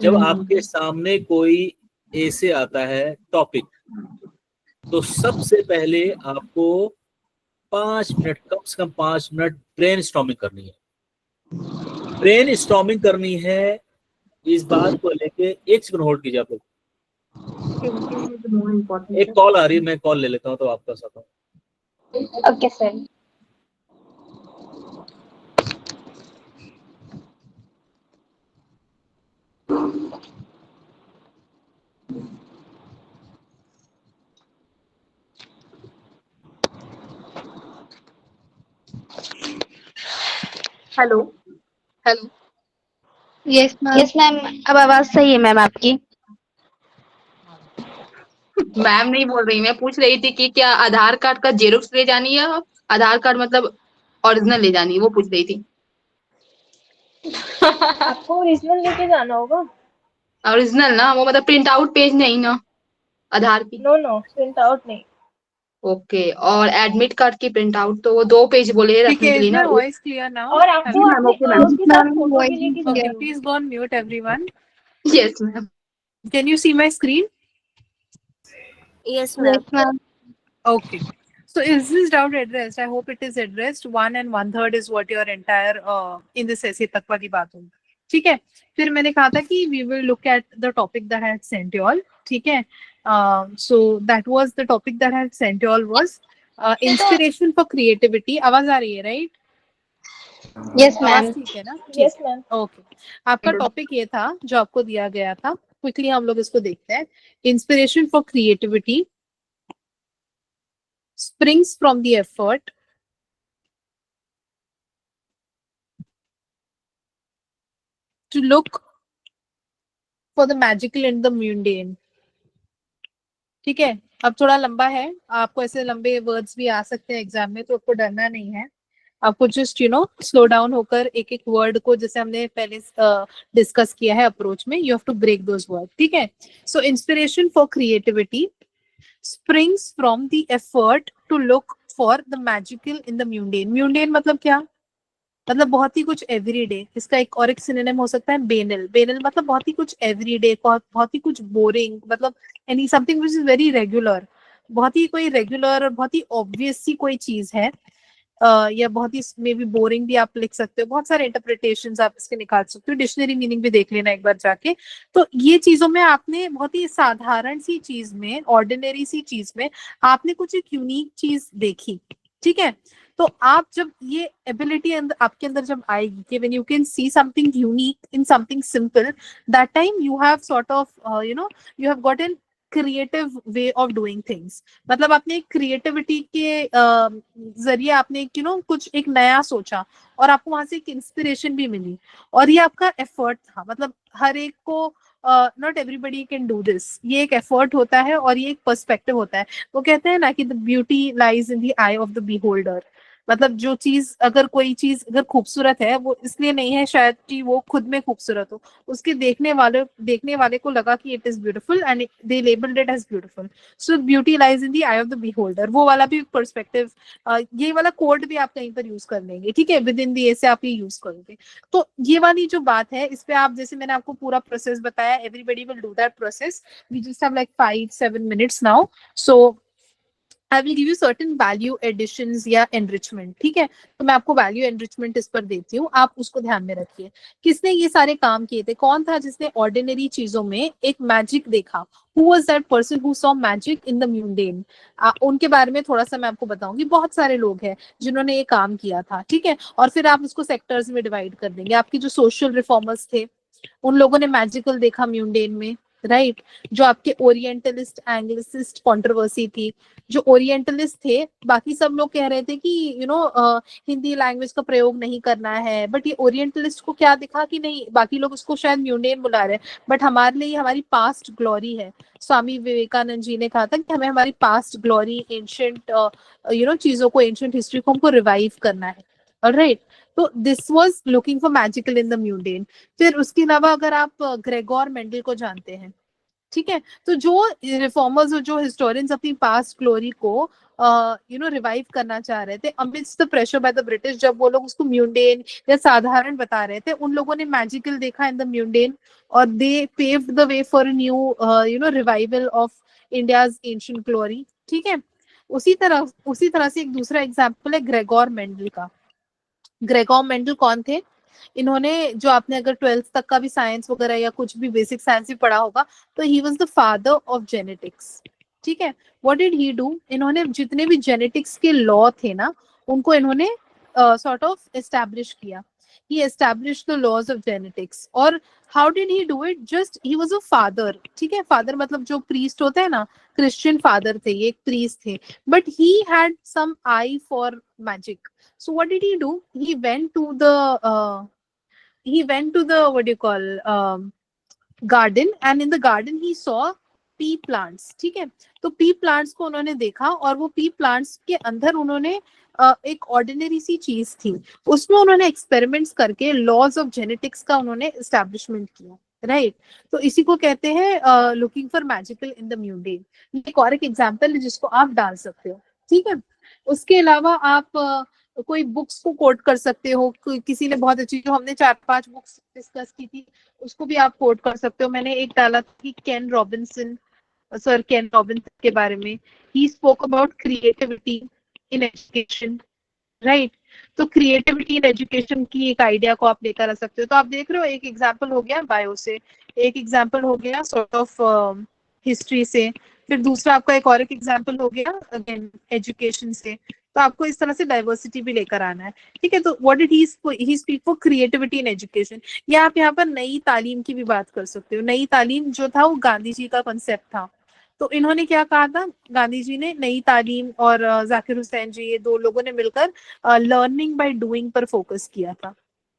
जब आपके सामने कोई ऐसे आता है टॉपिक, तो सबसे पहले आपको 5 मिनट, कम से कम 5 मिनट ब्रेन स्टॉर्मिंग करनी है। ब्रेन स्टॉर्मिंग करनी है इस बात को लेके। एक सेकंड होल्ड कीजिए आप लोग, एक कॉल आ रही है, मैं कॉल ले लेता हूँ तो आपका साथ हूँ। Okay sir. Hello hello. Yes ma'am, अब आवाज सही है मैम आपकी। मैम नहीं बोल रही, मैं पूछ रही थी कि क्या आधार कार्ड का जेरोक्स ले जानी है, आधार कार्ड मतलब ओरिजिनल ले जानी है, वो पूछ रही थी। आपको ओरिजिनल लेके जाना होगा। ओरिजिनल ना, वो मतलब प्रिंट आउट पेज नहीं ना आधार की। नो प्रिंट आउट नहीं। ओके, और एडमिट कार्ड की प्रिंट आउट, तो वो 2 पेज बोले ठीक रखने है, के इज लिए ना। My voice clear now? और आपको जी मैम, ओके मैम। उसके साथ फोटो भी लेके Okay, जानी please go on mute everyone. Yes ma'am. Can you see my screen? Yes yes ma'am. Okay. So is this doubt addressed? I hope it is addressed. 1 and 1/3 is what your entire in this essay तक वाली बात होगी. ठीक है. फिर मैंने कहा था कि we will look at the topic that I had sent you all. ठीक है. So that was the topic that I had sent you all was inspiration for creativity. आवाज आ रही है, right? Yes ma'am. आवाज ठीक है ना? Yes ma'am. ओके. आपका टॉपिक ये था जो आपको दिया गया था. क्विकली हम लोग इसको देखते हैं. Inspiration for creativity springs from the effort to look for the magical in the mundane. ठीक है. अब थोड़ा लंबा है, आपको ऐसे लंबे वर्ड्स भी आ सकते हैं एग्जाम में, तो आपको डरना नहीं है. आपको जस्ट स्लो डाउन होकर एक एक वर्ड को, जैसे हमने पहले डिस्कस किया है अप्रोच में, you have to break those word. ठीक है. So inspiration for creativity springs from the effort to look for the magical in the mundane. Mundane मतलब क्या? मतलब बहुत ही कुछ एवरीडे. इसका एक और एक सिनोनिम हो सकता है बेनल. बेनल मतलब बहुत ही कुछ एवरीडे, बहुत ही कुछ बोरिंग, मतलब any something which is very regular. बहुत ही कोई रेगुलर और बहुत ही ऑब्वियस सी कोई चीज है, या बहुत ही मे बी बोरिंग भी आप लिख सकते हो. बहुत सारे इंटरप्रिटेशंस आप इसके निकाल सकते हो. डिक्शनरी मीनिंग भी देख लेना एक बार जाके. तो ये चीजों में आपने बहुत ही साधारण सी चीज में, ऑर्डिनरी सी चीज में आपने कुछ एक यूनिक चीज देखी. ठीक है. तो आप जब ये एबिलिटी आपके अंदर जब आएगी कि when you can see something unique in something simple, that time you have sort of you have got an creative way of doing things. मतलब आपने क्रिएटिविटी के जरिए आपने कुछ एक नया सोचा और आपको वहां से एक इंस्पिरेशन भी मिली, और ये आपका एफर्ट था. मतलब हर एक को, not everybody can do this. ये एक एफर्ट होता है और ये एक पर्सपेक्टिव होता है. वो कहते हैं ना कि the beauty lies in the eye of the beholder. मतलब जो चीज, अगर कोई चीज अगर खूबसूरत है, वो इसलिए नहीं है शायद कि वो खुद में खूबसूरत हो, उसके देखने वाले को लगा कि it is beautiful and they labelled it as beautiful. So beauty lies in the eye of the beholder. वो वाला भी पर्सपेक्टिव, ये वाला कोड भी आप कहीं पर यूज कर लेंगे. ठीक है. विद इन द ऐसे आप ये यूज करोगे. तो ये वाली जो बात है, इस पे आप, जैसे मैंने आपको पूरा प्रोसेस बताया, everybody will do that process. We just have like 5-7 minutes now. So I will give you certain value additions या enrichment. ठीक है. तो मैं आपको value enrichment इस पर देती हूँ, आप उसको ध्यान में रखिए. किसने ये सारे काम किए थे? कौन था जिसने ऑर्डिनरी चीजों में एक मैजिक देखा? Who was that person who saw magic in the mundane? उनके बारे में थोड़ा सा मैं आपको बताऊंगी. बहुत सारे लोग हैं जिन्होंने ये काम किया था. ठीक है. और फिर आप उसको सेक्टर्स में डिवाइड कर देंगे. आपके जो सोशल रिफॉर्मर्स थे, उन लोगों ने मैजिकल देखा म्यूंडेन में, राइट. जो आपके ओरिएंटलिस्ट एंग्लिसिस्ट कंट्रोवर्सी थी, जो ओरिएंटलिस्ट थे, बाकी सब लोग कह रहे थे कि हिंदी लैंग्वेज का प्रयोग नहीं करना है, बट ये ओरिएंटलिस्ट को क्या दिखा कि नहीं, बाकी लोग उसको शायद म्यूंडेन बुला रहे हैं, बट हमारे लिए हमारी पास्ट ग्लोरी है. स्वामी विवेकानंद जी ने कहा था कि हमें हमारी पास्ट ग्लोरी, एंशिएंट चीजों को, एंशिएंट हिस्ट्री को हमको रिवाइव करना है. ऑलराइट. तो this was looking for magical in the mundane. फिर उसके अलावा अगर आप ग्रेगोर मेंडल को जानते हैं, ठीक है, तो जो रिफॉर्मर्स और जो हिस्टोरियंस अपनी पास्ट ग्लोरी को रिवाइव करना चाह रहे थे amidst the pressure by the British, जब वो लोग उसको म्यूंडेन या साधारण बता रहे थे, उन लोगों ने मैजिकल देखा इन द म्यूंडेन और they paved the way for new revival of India's ancient glory. ठीक है. उसी तरह से एक दूसरा एग्जाम्पल है ग्रेगोर मेंडल का. ग्रेगोर मेंडल कौन थे? इन्होंने, जो आपने अगर 12th तक का भी साइंस वगैरह या कुछ भी बेसिक साइंस भी पढ़ा होगा, तो he was the father of genetics. ठीक है. What did he do? इन्होंने जितने भी जेनेटिक्स के लॉ थे ना, उनको इन्होंने सॉर्ट ऑफ एस्टैब्लिश किया. he established the laws of genetics. और how did he do it? Just he was a father. ठीक है. father मतलब जो priest होते हैं ना, Christian father थे, ये एक priest थे, but he had some eye for magic. So what did he do? He went to the what do you call garden, and in the garden he saw pea plants. ठीक है. तो pea plants को उन्होंने देखा और वो pea plants के अंदर उन्होंने एक ऑर्डिनरी सी चीज थी, उसमें उन्होंने एक्सपेरिमेंट्स करके लॉज ऑफ जेनेटिक्स का उन्होंने एस्टैब्लिशमेंट किया. राइट. तो इसी को कहते हैं looking for magical in the mundane. एक और एक एग्जांपल है जिसको आप डाल सकते हो. ठीक है. उसके अलावा आप कोई बुक्स को कोट कर सकते हो. किसी ने बहुत अच्छी, जो हमने 4-5 बुक्स डिस्कस की थी, उसको भी आप कोट कर सकते हो. मैंने एक डाला था कि केन रॉबिन्सन के बारे में. He spoke about creativity in education, right. तो क्रिएटिविटी इन एजुकेशन की एक आइडिया को आप लेकर आ सकते हो। तो आप देख रहे हो एक एग्जाम्पल हो गया बायो से, एक एग्जाम्पल हो गया सॉर्ट ऑफ हिस्ट्री से, फिर दूसरा आपका एक और एक एग्जाम्पल हो गया अगेन एजुकेशन से। तो आपको इस तरह से डाइवर्सिटी भी लेकर आना है, ठीक है। तो what did he speak for creativity in education. या आप यहाँ पर नई तालीम की भी बात कर सकते हो। नई तालीम जो था वो गांधी जी का कॉन्सेप्ट था। तो इन्होंने क्या कहा था, गांधी जी ने नई तालीम और जाकिर हुसैन जी, ये दो लोगों ने मिलकर लर्निंग बाय डूइंग पर फोकस किया था,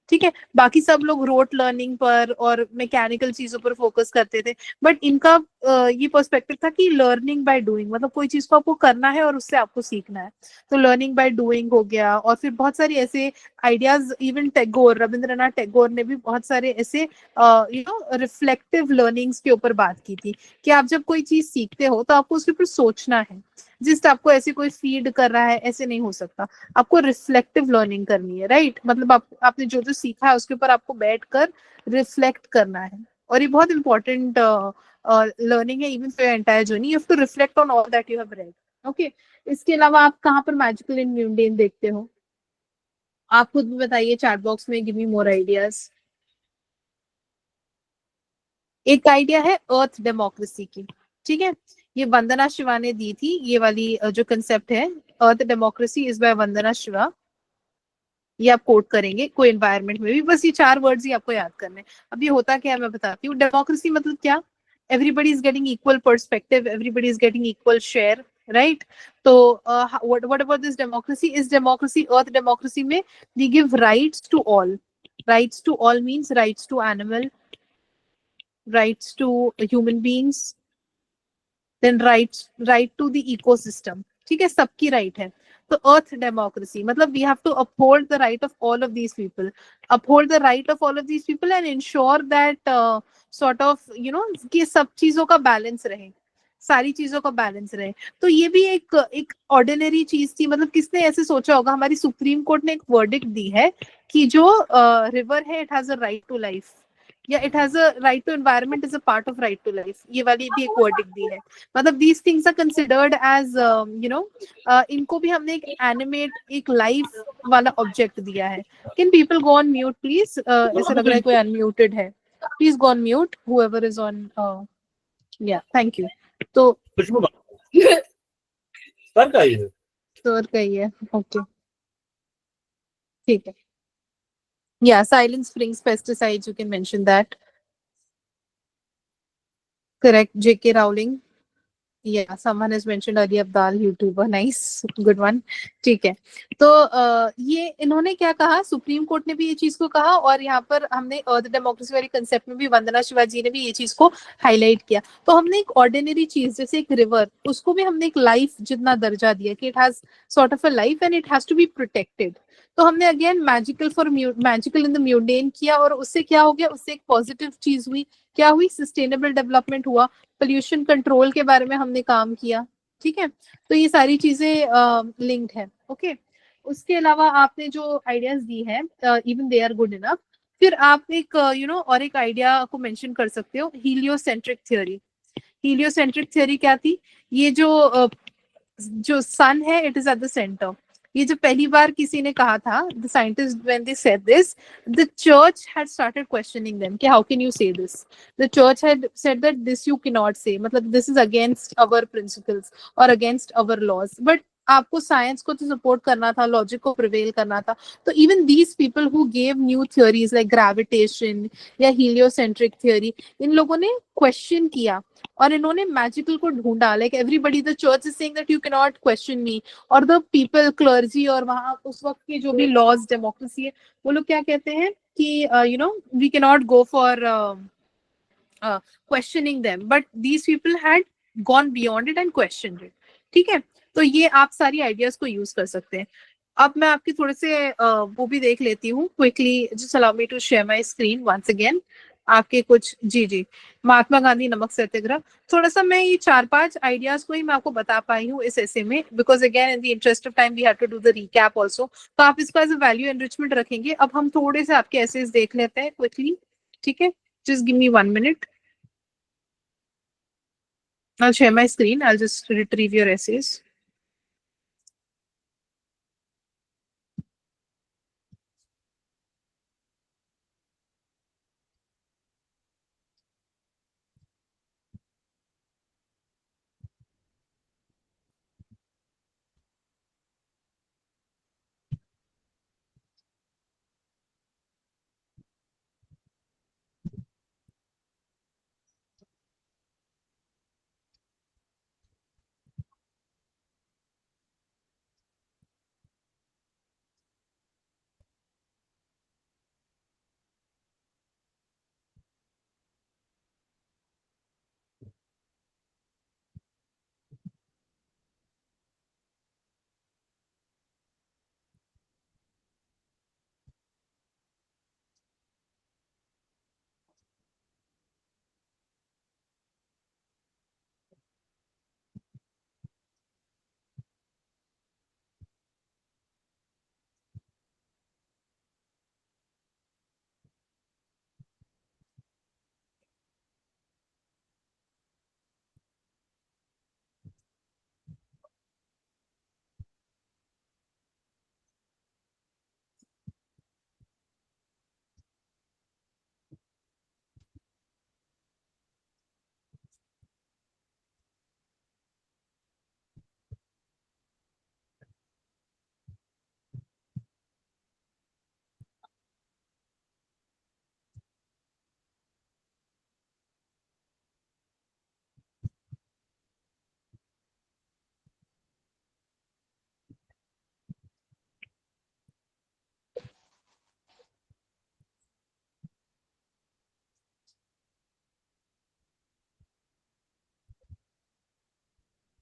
ठीक है। बाकी सब लोग रोट लर्निंग पर और मैकेनिकल चीजों पर फोकस करते थे, बट इनका ये पर्सपेक्टिव था कि लर्निंग बाय डूइंग, मतलब कोई चीज को आपको करना है और उससे आपको सीखना है। तो लर्निंग बाय डूइंग हो गया। और फिर बहुत सारी ऐसे आइडियाज, इवन टैगोर, रविंद्रनाथ टैगोर ने भी बहुत सारे ऐसे रिफ्लेक्टिव लर्निंग्स के ऊपर बात की थी कि आप जब कोई चीज सीखते हो तो आपको उसके ऊपर सोचना है। जिस आपको ऐसे कोई फीड कर रहा है ऐसे नहीं हो सकता, आपको रिफ्लेक्टिव लर्निंग करनी है, राइट। मतलब आपने जो जो सीखा है उसके ऊपर आपको बैठकर रिफ्लेक्ट करना है। और ये बहुत इंपॉर्टेंट लर्निंग है even for your entire journey. You have to reflect on all that you have read, okay. इसके अलावा आप कहाँ पर मैजिकल इन म्यूंडेन देखते हो, आप खुद भी बताइए चैट बॉक्स में, गिव मी मोर आइडियाज। एक आइडिया है अर्थ डेमोक्रेसी की, ठीक है। ये वंदना शिवा ने दी थी, ये वाली जो कंसेप्ट है अर्थ डेमोक्रेसी इज बाय वंदना शिवा। ये आप कोट करेंगे कोई एनवायरनमेंट में भी, बस ये 4 वर्ड्स ही आपको याद करने। अब ये होता क्या है मैं बताती हूँ। डेमोक्रेसी मतलब क्या, everybody is getting equal perspective, everybody is getting equal share, right. तो व्हाट अबाउट दिस डेमोक्रेसी, इस डेमोक्रेसी अर्थ डेमोक्रेसी में we give rights to all. Rights to all means rights to animal, rights to human beings, then right to the ecosystem, ठीक है। सबकी right है। तो earth democracy मतलब we have to uphold the right of all of these people, uphold the right of all of these people and ensure that sort of कि सब चीजों का बैलेंस रहे, सारी चीजों का बैलेंस रहे। तो ये भी एक ऑर्डिनरी चीज थी। मतलब किसने ऐसे सोचा होगा, हमारी सुप्रीम कोर्ट ने एक वर्डिक्ट दी है कि जो रिवर है it has a right to life, या it has a right to environment is a part of right to life. ये वाली भी एक वर्डिक्ट दी है। मतलब these things are considered as इनको भी हमने एक एनिमेट, एक लाइफ वाला ऑब्जेक्ट दिया है। Can people go on mute please, ऐसा लग रहा है कोई अनम्यूटेड है। Please go on mute whoever is on या थैंक यू। तो खुशबू सर का ही है, सर का ही है, ओके ठीक है। Yeah, silence springs pesticides, you can mention that. Correct, J.K. Rowling. Yeah, someone has mentioned Ali Abdaal, YouTuber. Nice, good one. ठीक है। तो ये इन्होंने क्या कहा, सुप्रीम कोर्ट ने भी ये चीज को कहा, और यहाँ पर हमने अर्थ डेमोक्रेसी वाली कंसेप्ट में भी वंदना शिवाजी ने भी ये चीज को हाईलाइट किया। तो हमने एक ऑर्डिनरी चीज जैसे एक रिवर, उसको भी हमने एक लाइफ जितना दर्जा दिया कि it has sort of a life and it has to be protected. तो हमने again magical in the mundane किया, और उससे क्या हो गया, उससे एक पॉजिटिव चीज हुई। क्या हुई, सस्टेनेबल डेवलपमेंट हुआ, पोल्यूशन कंट्रोल के बारे में हमने काम किया, ठीक है। तो ये सारी चीजें लिंक्ड है, ओके। उसके अलावा आपने जो आइडियाज दी है even they are good enough. फिर आप एक और एक आइडिया को मेंशन कर सकते हो, हीलियोसेंट्रिक थ्योरी। हीलियोसेंट्रिक थ्योरी क्या थी, ये जो सन है it is at the centre. ये जो पहली बार किसी ने कहा था, the scientist when they said this, the church had started questioning them कि how can you say this. The church had said that this you can not say, मतलब this is against our principles और against our laws. But आपको science को तो support करना था, logic को prevail करना था। तो even these people who gave new theories like gravitation या हीलियोसेंट्रिक थ्योरी, इन लोगों ने क्वेश्चन किया और इन्होंने मैजिकल को ढूंढा। Like everybody, the church is saying that you can not question me, और द पीपल, क्लर्जी और वहां उस वक्त के जो भी लॉज, डेमोक्रेसी है, वो लोग क्या कहते हैं कि we can not go for questioning them, but these people had gone beyond it and questioned it, ठीक है। तो ये आप सारी आइडियाज को यूज कर सकते हैं। अब मैं आपके थोड़े से वो भी देख लेती हूँ quickly, just allow me to share my screen once again. आपके कुछ जी महात्मा गांधी नमक सत्याग्रह, थोड़ा सा मैं ये 4-5 आइडियाज को ही मैं आपको बता पाई हूँ इस ऐसे में, because again in the interest of time we have to do the recap also. तो आप इसको एज अ वैल्यू एनरिचमेंट रखेंगे। अब हम थोड़े से आपके एसेज देख लेते हैं क्विकली, ठीक है। Just give me 1 minute. I'll share my screen. I'll just retrieve your essays.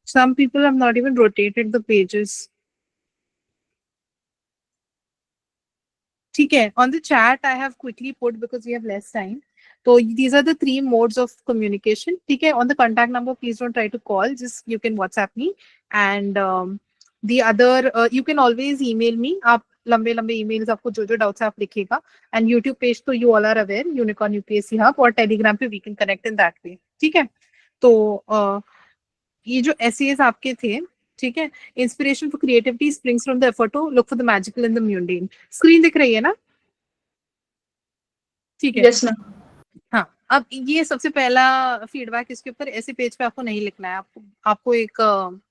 Some people have not even rotated the pages. ठीक है, on the chat I have quickly put because we have less time. So these are the 3 modes of communication. ठीक है, on the contact number, please don't try to call. Just you can WhatsApp me, and the other you can always email me. आप लंबे लंबे emails आपको जो जो doubts आप लिखिएगा. And YouTube page तो you all are aware, Unicorn UPSC Hub, और Telegram पे we can connect in that way. ठीक है, तो ये जो essays आपके थे, ठीक है, inspiration for creativity springs from the effort to look for the magical in the mundane. Screen दिख रही है ना? ठीक है. Yes ma'am. हाँ, अब ये सबसे पहला फीडबैक, इसके ऊपर ऐसे पेज पे आपको नहीं लिखना है. आपको एक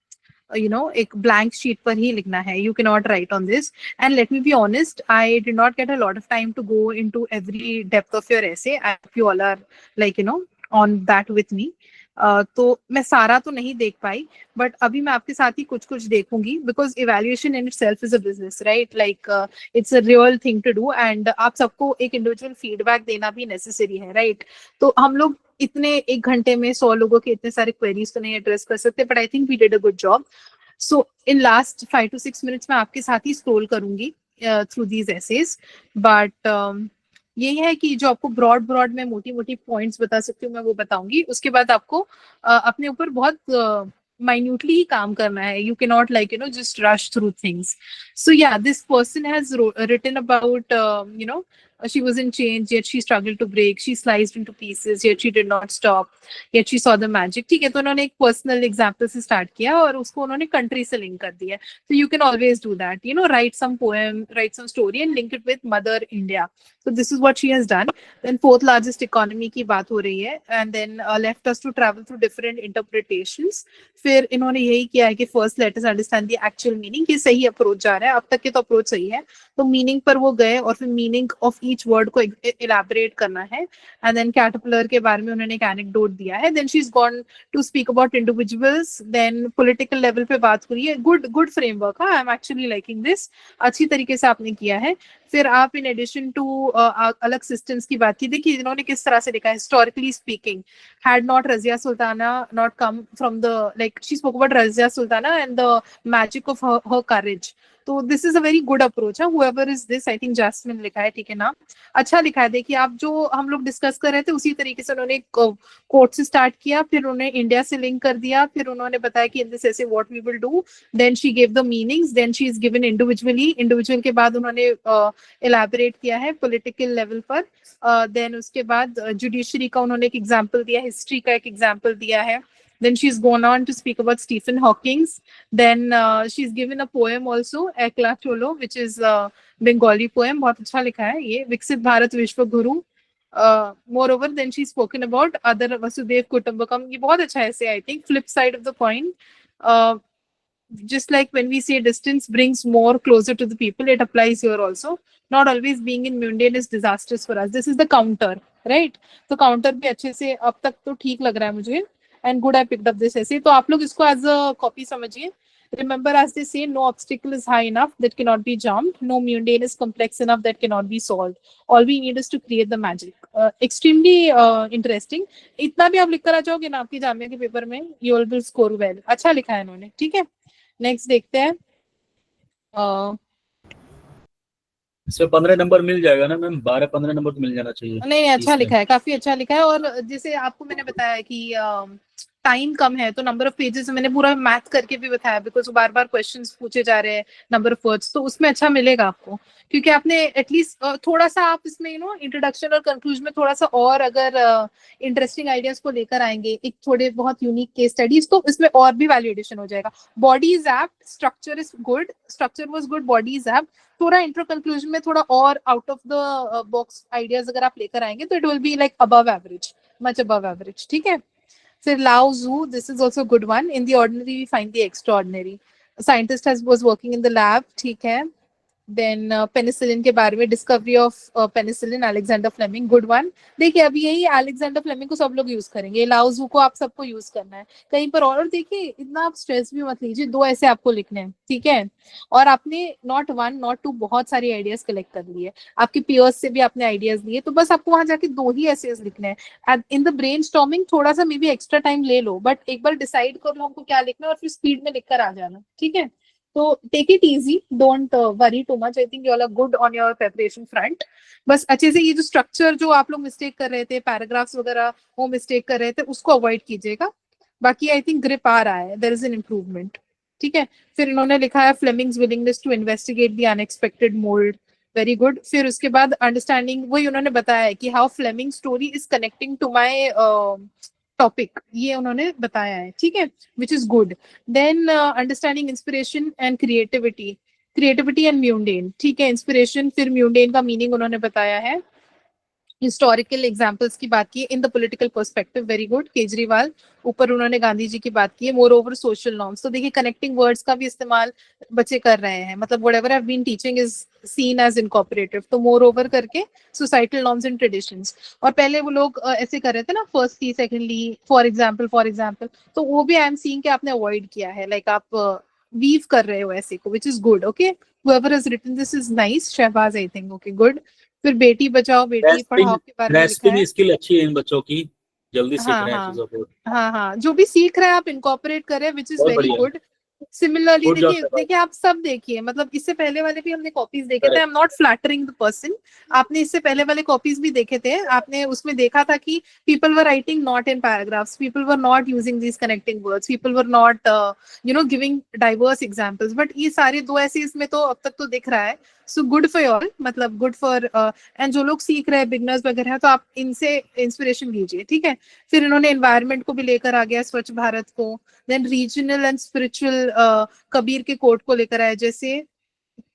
एक ब्लैंक शीट पर ही लिखना है. You can not write on this. And let me be honest, I did not get a lot of time to go into every depth of your essay. You all are like on that with me. तो मैं सारा तो नहीं देख पाई, but अभी मैं आपके साथ ही कुछ कुछ देखूंगी, because evaluation in itself is a business, right? Like it's a real thing to do, and आप सबको एक इंडिविजुअल फीडबैक देना भी नेसेसरी है, राइट? तो हम लोग इतने 1 घंटे में 100 लोगों के इतने सारे क्वेरीज तो नहीं एड्रेस कर सकते, but I think we did a good job. So in last 5 to 6 minutes मैं आपके साथ ही स्क्रॉल करूंगी थ्रू दीज एसेज. बट यही है कि जो आपको ब्रॉड में मोटी मोटी पॉइंट्स बता सकती हूँ मैं, वो बताऊंगी. उसके बाद आपको अपने ऊपर बहुत minutely ही काम करना है. You cannot just rush through things. So yeah, this person has written about she was in chains, yet she struggled to break. She sliced into pieces, yet she did not stop. Yet she saw the magic. ठीक है, तो उन्होंने एक personal example से start किया और उसको उन्होंने कंट्री से लिंक कर दिया. So you can always do that. Write some poem, write some story and link it with Mother India. So this is what she has done. Then 4th largest economy की बात हो रही है, and then left us to travel through different interpretations. फिर इन्होंने यही किया है कि first let us understand the actual meaning. कि सही अप्रोच जा रहा है, अब तक के तो अप्रोच सही है, तो मीनिंग पर वो गए और फिर मीनिंग ऑफ ईच वर्ड को इलैबोरेट करना है. एंड देन कैटरपिलर के बारे में उन्होंने एक एनेक्डोट दिया है. Then she is gone to speak about individuals. Then political level पे बात करी है. Good framework. I am actually liking this. अच्छी तरीके से आपने किया है. फिर आप इन एडिशन टू अलग सिस्टम्स की बात की. देखिए इन्होंने किस तरह से लिखा है. Historically speaking, had not Razia Sultana not come from the she spoke about Razia Sultana and the magic of her courage. तो this is a very good approach है. However is this, I think Jasmine लिखा है, ठीक है ना? अच्छा लिखा है. देखिए आप जो हम लोग डिस्कस कर रहे थे उसी तरीके से उन्होंने कोट से स्टार्ट किया, फिर उन्होंने इंडिया से लिंक कर दिया, फिर उन्होंने बताया कि इन दिस ऐसे what we will do. Then she give the meanings. Then she is given individually. Individual के बाद उन्होंने इलैबोरेट किया है पॉलिटिकल लेवल पर. देन उसके बाद जुडिशरी का उन्होंने एक एग्जाम्पल दिया, हिस्ट्री का एक एग्जाम्पल दिया है. Then she's gone on to speak about Stephen Hawking. Then she's given a poem also, Ekla Cholo, which is a Bengali poem. बहुत अच्छा लिखा है ये. विकसित भारत विश्व गुरु. Moreover, then she's spoken about other Vasudev Kutumbakam. ये बहुत अच्छा है ऐसे, I think. Flip side of the coin. Just like when we say distance brings more closer to the people, it applies here also. Not always being in mundane is disastrous for us. This is the counter, right? तो counter भी अच्छे से अब तक तो ठीक लग रहा है मुझे. And good I picked up this essay. तो आप लोग इसको as a copy समझिए. Remember, as they say, no obstacle is high enough that cannot be jumped. No mundane is complex enough that cannot be solved. All we need is to create the magic. Extremely interesting. इतना भी आप लिख कर आ जाओगे ना आपकी जामिया के paper में, you will score well. अच्छा लिखा है इन्होंने, ठीक है? Next देखते हैं. इसमें 15 नंबर मिल जाएगा ना मैम? 12-15 नंबर तो मिल जाना चाहिए. नहीं, अच्छा लिखा है, काफी अच्छा लिखा है. और जैसे आपको मैंने बताया कि टाइम कम है, तो नंबर ऑफ पेजेस मैंने पूरा मैथ करके भी बताया, बिकॉज बार बार क्वेश्चंस पूछे जा रहे हैं, नंबर ऑफ वर्ड्स, तो उसमें अच्छा मिलेगा आपको, क्योंकि आपने एटलीस्ट थोड़ा सा आप इसमें इंट्रोडक्शन और कंक्लूजन में थोड़ा सा और अगर इंटरेस्टिंग आइडियाज को लेकर आएंगे, एक थोड़े बहुत यूनिक केस स्टडीज, तो इसमें और भी वैल्यू एडिशन हो जाएगा. Body is apt, structure is good, structure was good, body is apt. थोड़ा इंट्रो कंक्लूजन में थोड़ा और out of the box ideas अगर आप लेकर आएंगे, तो it will be like above average, much above average, ठीक है? फिर Lao Tzu, this is also a good one. In the ordinary we find the extraordinary. A scientist was working in the lab, ठीक है? Then penicillin के बारे में, discovery of penicillin Alexander Fleming, good one. देखिए अभी यही Alexander Fleming को सब लोग यूज करेंगे, लाओजू को आप सबको यूज करना है कहीं पर और देखिए इतना आप स्ट्रेस भी मत लीजिए, 2 ऐसे आपको लिखने हैं, ठीक है। और आपने नॉट 1 नॉट 2 बहुत सारी आइडियाज कलेक्ट कर लिए, आपके पियर्स से भी आपने आइडियाज लिए, तो बस आपको वहां जाके 2 ही एसेज लिखने हैं। इन द ब्रेनस्टॉर्मिंग थोड़ा सा मे बी एक्स्ट्रा टाइम ले लो, बट एक बार डिसाइड कर लो हमको क्या लिखना है और फिर स्पीड में लिखकर आ जाना, ठीक है। तो take it easy, don't worry too much, I think you all are good on your preparation front. बस अच्छे से ये जो स्ट्रक्चर जो आप लोग मिस्टेक कर रहे थे, पैराग्राफ्स वगैरह वो मिस्टेक कर रहे थे, उसको अवॉइड कीजिएगा। बाकी आई थिंक ग्रिप आ रहा है, देयर इज एन इम्प्रूवमेंट, ठीक है। फिर इन्होंने लिखा है Fleming's willingness to investigate the unexpected mould, very good. फिर उसके बाद अंडरस्टैंडिंग, वही उन्होंने बताया है कि how Fleming story is connecting to my topic, ये उन्होंने बताया है, ठीक है, which is good. Then understanding inspiration and creativity, creativity and mundane, ठीक है, इंस्पिरेशन, फिर म्यूंडेन का मीनिंग उन्होंने बताया है, हिस्टोरिकल एग्जाम्पल्स की बात की, in the political perspective, very good. Kejriwal, ऊपर उन्होंने गांधी जी की बात की है, मोर ओवर सोशल नॉर्म्स, तो देखिए कनेक्टिंग वर्ड्स का भी इस्तेमाल बच्चे कर रहे हैं, मतलब whatever I have been teaching is seen as incorporative, तो मोर ओवर करके सोसाइटल नॉर्म्स एंड ट्रेडिशंस। और पहले वो लोग ऐसे कर रहे थे ना, फर्स्टली सेकेंडली, फॉर एग्जाम्पल, तो वो भी आई एम सीइंग कि आपने अवॉइड किया है, लाइक आप वीव कर रहे हो ऐसे को, which is good, okay. whoever has written this is nice, Shahbaz I think, okay good. फिर बेटी बचाओ बेटी पढ़ाओ के बारे में लिखा है। ग्रेस्पिंग स्किल अच्छी है इन बच्चों की, जल्दी सीख हाँ रहे हैं हाँ चीजों को। हाँ, जो भी सीख रहे हैं आप इनकॉर्पोरेट करें, विच इज बहुत वेरी बढ़िया, गुड। सिमिलरली गुड जॉब देखिए शहबाज। देखिए आप सब देखिए, मतलब इससे पहले वाले भी हमने कॉपीज देखे थे, I correct, am not flattering the person, आपने इससे पहले वाले कॉपीज भी देखे थे, आपने उसमें देखा था कि people were writing not in paragraphs, people were not using these connecting words, people were not giving diverse examples, but ये सारे 2 ऐसे इसमें तो अब तक तो दिख रहा है। सो गुड फॉर ऑल, मतलब गुड फॉर, एंड जो लोग सीख रहे हैं बिगनर्स वगैरह हैं, तो आप इनसे इंस्पिरेशन लीजिए, ठीक है। फिर इन्होंने एनवायरनमेंट को भी लेकर आ गया, स्वच्छ भारत को। Then regional and spiritual, Kabir के कोट को लेकर आया, जैसे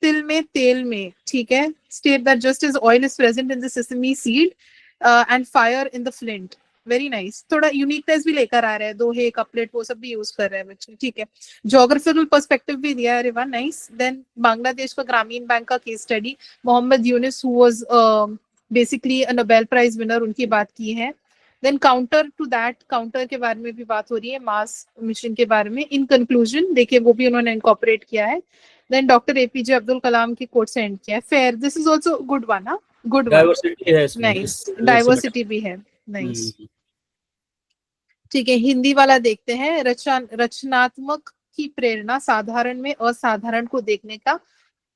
तिल में तेल में, ठीक है, state that just as oil is present in the sesame seed and fire in the flint, very nice. थोड़ा यूनिकनेस भी लेकर आ रहे हैं, दोहे कपलेट वो सब भी यूज कर रहे हैं बच्चे, ठीक है। जोग्राफिकल पर्सपेक्टिव भी दिया है, रिवा नाइस। देन बांग्लादेश का ग्रामीण बैंक का case study, Mohammad Yunus who was basically a Nobel prize winner, उनकी बात की है। Then counter to that, counter के बारे में भी बात हो रही है, मास मिशन के बारे में। इन कंक्लूजन देखिए वो भी उन्होंने इनकॉर्पोरेट किया है। देन डॉक्टर एपीजे अब्दुल कलाम की कोट से एंड किया है, fair, this is also good one, हाँ गुड वन, डाइवर्सिटी है इसमें, नाइस, इस डाइवर्सिटी भी है, नाइस, ठीक है। हिंदी वाला देखते हैं, रचनात्मक की प्रेरणा साधारण में असाधारण को देखने का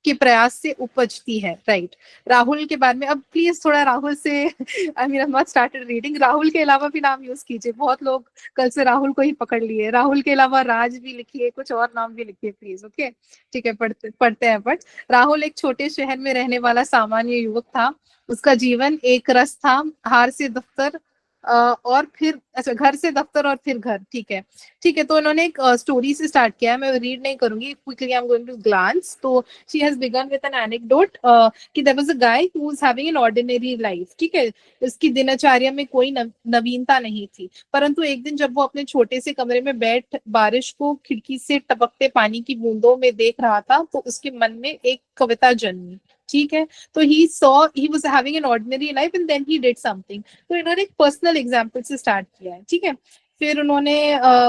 के प्रयास से उपजती है, राइट। राहुल के बारे में, अब प्लीज थोड़ा राहुल से, I mean I not started reading, Rahul के अलावा भी नाम यूज कीजिए, बहुत लोग कल से राहुल को ही पकड़ लिए, राहुल के अलावा राज भी लिखिए, कुछ और नाम भी लिखिए प्लीज, ओके, ठीक है। पढ़ते हैं। बट राहुल एक छोटे शहर में रहने वाला सामान्य युवक था, उसका जीवन एक रस था, हार से दफ्तर और फिर, अच्छा, घर से दफ्तर और फिर घर, ठीक है, ठीक है। तो इन्होंने एक स्टोरी से स्टार्ट किया है, मैं रीड नहीं करूंगी, quickly I am going to glance. तो she has begun with an anecdote कि there was a guy who was having an ordinary life, ठीक है, उसकी दिनचर्या में कोई नवीनता नहीं थी, परंतु एक दिन जब वो अपने छोटे से कमरे में बैठ बारिश को खिड़की से टपकते पानी की बूंदों में देख रहा था, तो उसके मन में एक कविता जन्मी, ठीक है। तो he was having an ordinary life and then he did something, तो इन्होंने एक पर्सनल एग्जांपल से स्टार्ट किया है, ठीक है। फिर उन्होंने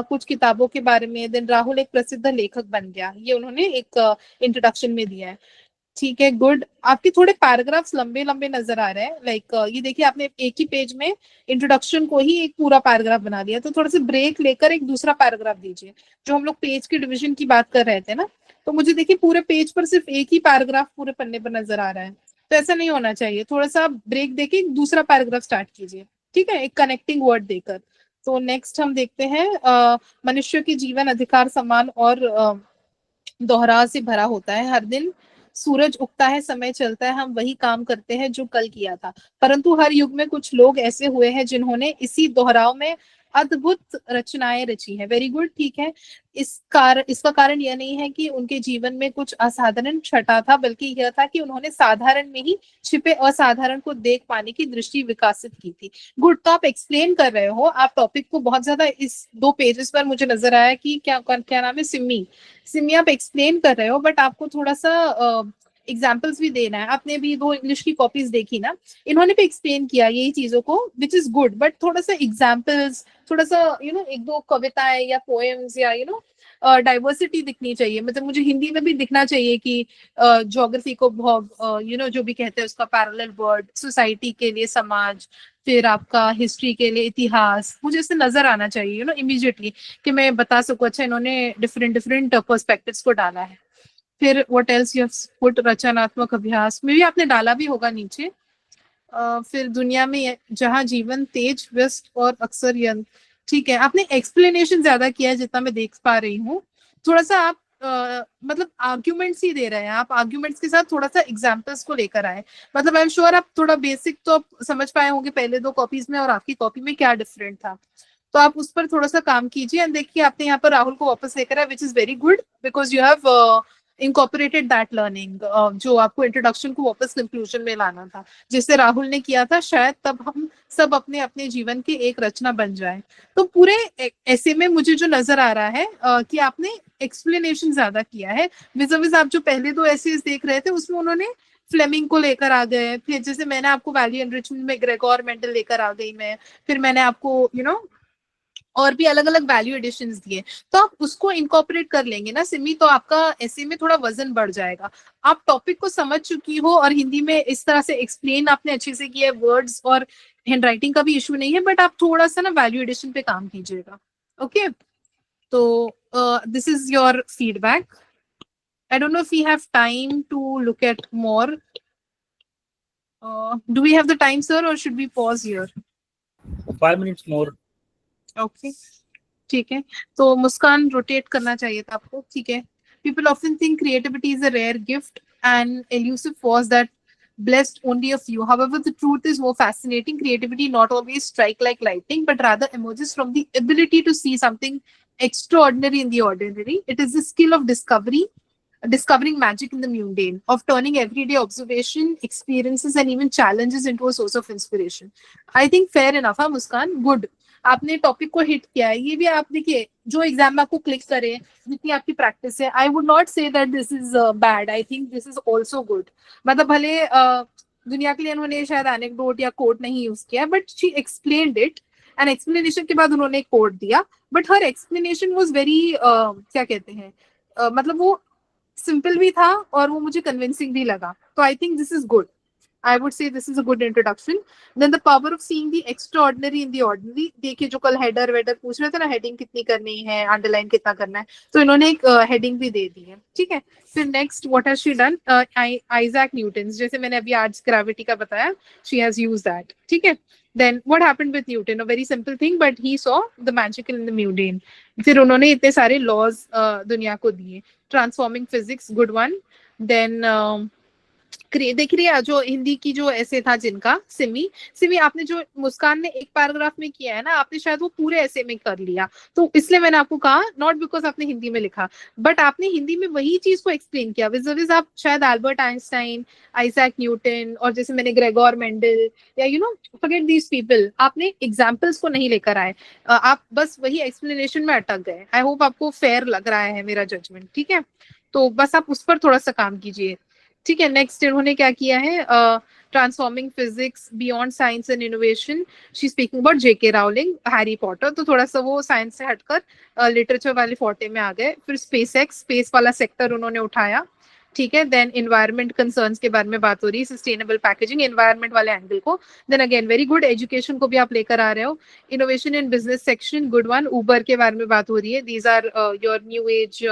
कुछ किताबों के बारे में, देन राहुल एक प्रसिद्ध लेखक बन गया, ये उन्होंने एक इंट्रोडक्शन में दिया है, ठीक है, गुड। आपके थोड़े पैराग्राफ्स लंबे लंबे नजर आ रहे हैं, लाइक ये देखिए आपने एक ही पेज में इंट्रोडक्शन को ही एक पूरा पैराग्राफ बना दिया, तो थोड़ा सा ब्रेक लेकर एक दूसरा पैराग्राफ दीजिए। जो हम लोग पेज की डिवीजन की बात कर रहे थे ना, तो मुझे देखिए पूरे पेज पर सिर्फ एक ही पैराग्राफ पूरे पन्ने पर नजर आ रहा है, तो ऐसा नहीं होना चाहिए, थोड़ा सा ब्रेक देके एक दूसरा पैराग्राफ स्टार्ट कीजिए, ठीक है, एक कनेक्टिंग वर्ड देकर। तो नेक्स्ट हम देखते हैं, मनुष्य के जीवन अधिकार, सम्मान और दोहराव से भरा होता है, हर दिन सूरज उगता है, समय चलता है, हम वही काम करते हैं जो कल किया था, परंतु हर युग में कुछ लोग ऐसे हुए हैं जिन्होंने इसी दोहराव में अद्भुत रचनाएं रची हैं, वेरी गुड, ठीक है। इसका कारण यह नहीं है कि उनके जीवन में कुछ असाधारण छटा था, बल्कि यह था कि उन्होंने साधारण में ही छिपे असाधारण को देख पाने की दृष्टि विकसित की थी, गुड। तो आप एक्सप्लेन कर रहे हो, आप टॉपिक को बहुत ज्यादा, इस 2 पेजेस पर मुझे नजर आया कि क्या नाम है, सिमी, आप एक्सप्लेन कर रहे हो, बट आपको थोड़ा सा एग्जाम्पल्स भी देना है। आपने भी 2 इंग्लिश की कॉपीज देखी ना, इन्होंने भी एक्सप्लेन किया यही चीजों को, विच इज गुड, बट थोड़ा सा एग्जाम्पल्स, थोड़ा सा एक दो कविताएं या पोएम्स या डाइवर्सिटी दिखनी चाहिए। मतलब मुझे हिंदी में भी दिखना चाहिए कि ज्योग्राफी को बहुत जो भी कहते हैं उसका पैरेलल वर्ड, सोसाइटी के लिए समाज, फिर आपका हिस्ट्री के लिए इतिहास, मुझे इससे नजर आना चाहिए इमीडिएटली कि मैं बता सकूं अच्छा इन्होंने डिफरेंट पर्सपेक्टिव्स को डाला है। फिर what else you have put, रचनात्मक अभ्यास में भी आपने डाला भी होगा नीचे। फिर दुनिया में जहां जीवन तेज, व्यस्त और अक्सर यंत्र, ठीक है। आपने एक्सप्लेनेशन ज्यादा किया है जितना मैं देख पा रही हूँ। थोड़ा सा आप मतलब आर्ग्यूमेंट्स ही दे रहे हैं, आप आर्ग्यूमेंट्स के साथ थोड़ा सा एग्जाम्पल्स को लेकर आए। मतलब आई एम श्योर आप थोड़ा बेसिक तो आप समझ पाए होंगे पहले 2 कॉपीज में और आपकी कॉपी में क्या डिफरेंट था, तो आप उस पर थोड़ा सा काम कीजिए। एंड देखिए आपने यहाँ पर राहुल को वापस लेकर आए, which is very good because you have incorporated that learning, जो आपको इंट्रोडक्शन को वापस कंक्लूजन में लाना था, जिससे राहुल ने किया था, शायद तब हम सब अपने अपने जीवन की एक रचना बन जाए। तो पूरे ऐसे में मुझे जो नजर आ रहा है कि आपने एक्सप्लेनेशन ज्यादा किया है। विज़ आप जो पहले 2 एसेज देख रहे थे उसमें उन्होंने फ्लेमिंग को लेकर आ गए, फिर जैसे मैंने आपको वैल्यू एनरिचमेंट में ग्रेगोर मेंडल लेकर आ गई मैं, फिर मैंने आपको और भी अलग अलग वैल्यू एडिशंस दिए, तो आप उसको इनकॉर्पोरेट कर लेंगे ना सिमी, तो आपका ऐसे में थोड़ा वजन बढ़ जाएगा। आप टॉपिक को समझ चुकी हो और हिंदी में इस तरह से एक्सप्लेन आपने अच्छे से किया है, वर्ड्स और हैंडराइटिंग का भी इशू नहीं है, बट आप थोड़ा सा ना वैल्यू एडिशन पे काम कीजिएगा। ओके, तो this is your feedback. I don't know if we have time to look at more. Do we have the time sir or should we pause here? 5 minutes more. Okay, ठीक है। तो मुस्कान rotate करना चाहिए था आपको, ठीक है। People often think creativity is a rare gift and elusive force that blessed only a few. However, the truth is more fascinating. Creativity not always strike like lightning, but rather emerges from the ability to see something extraordinary in the ordinary. It is the skill of discovering magic in the mundane, of turning everyday observation, experiences, and even challenges into a source of inspiration. I think fair enough, हाँ मुस्कान, good. आपने topic को hit किया है। ये भी आप देखिए जो एग्जाम में आपको क्लिक करे, जितनी आपकी प्रैक्टिस है, I would not say that this is bad, I think this is also good. मतलब भले दुनिया के लिए उन्होंने शायद एनेक्डोट या कोट नहीं यूज किया, but she explained it, and explanation के बाद उन्होंने कोट दिया, but her explanation was very क्या कहते हैं मतलब वो सिंपल भी था और वो मुझे कन्विंसिंग भी लगा। तो I think this is good. I would say this is a good introduction. Then the power of seeing the extraordinary in the ordinary. देखिए जो कल हेडर वेडर पूछ रहे थे ना, हेडिंग कितनी करनी है, अंडरलाइन कितना करना है, तो इन्होंने एक हेडिंग भी दे दी है, ठीक है। फिर next what has she done, Isaac Newton, जैसे मैंने अभी आज ग्रेविटी का बताया, शी हैज यूज्ड दैट, ठीक है। Then what happened with Newton? A very simple thing, but he saw the magical in the mundane. फिर उन्होंने इतने सारे लॉज दुनिया को दिए, transforming physics, good one. Then देख रही है जो हिंदी की जो ऐसे था जिनका, सिमी आपने जो मुस्कान ने एक पैराग्राफ में किया है ना, आपने शायद वो पूरे ऐसे में कर लिया, तो इसलिए मैंने आपको कहा, नॉट बिकॉज आपने हिंदी में लिखा, बट आपने हिंदी में वही चीज को एक्सप्लेन किया। विज़ आप शायद एल्बर्ट आइंस्टाइन, आइजैक न्यूटन, और जैसे मैंने ग्रेगोर मेंडल या फॉरगेट दीज पीपल, आपने एग्जाम्पल्स को नहीं लेकर आए, आप बस वही एक्सप्लेनेशन में अटक गए। आई होप आपको फेयर लग रहा है मेरा जजमेंट, ठीक है। तो बस आप उस पर थोड़ा सा काम कीजिए, ठीक है। नेक्स्ट इन्होंने क्या किया है, transforming physics beyond science and innovation, she speaking about JK Rowling, Harry Potter, तो थोड़ा सा वो साइंस से हटकर लिटरेचर वाले फोटे में आ गए। फिर स्पेस वाला सेक्टर उन्होंने उठाया, ठीक है। देन एनवायरमेंट कंसर्न्स के बारे में बात हो रही है, सस्टेनेबल पैकेजिंग, एनवायरमेंट वाले एंगल को। Then again very good, education को भी आप लेकर आ रहे हो, innovation in business section, good one. Uber के बारे में बात हो रही है, these are your new age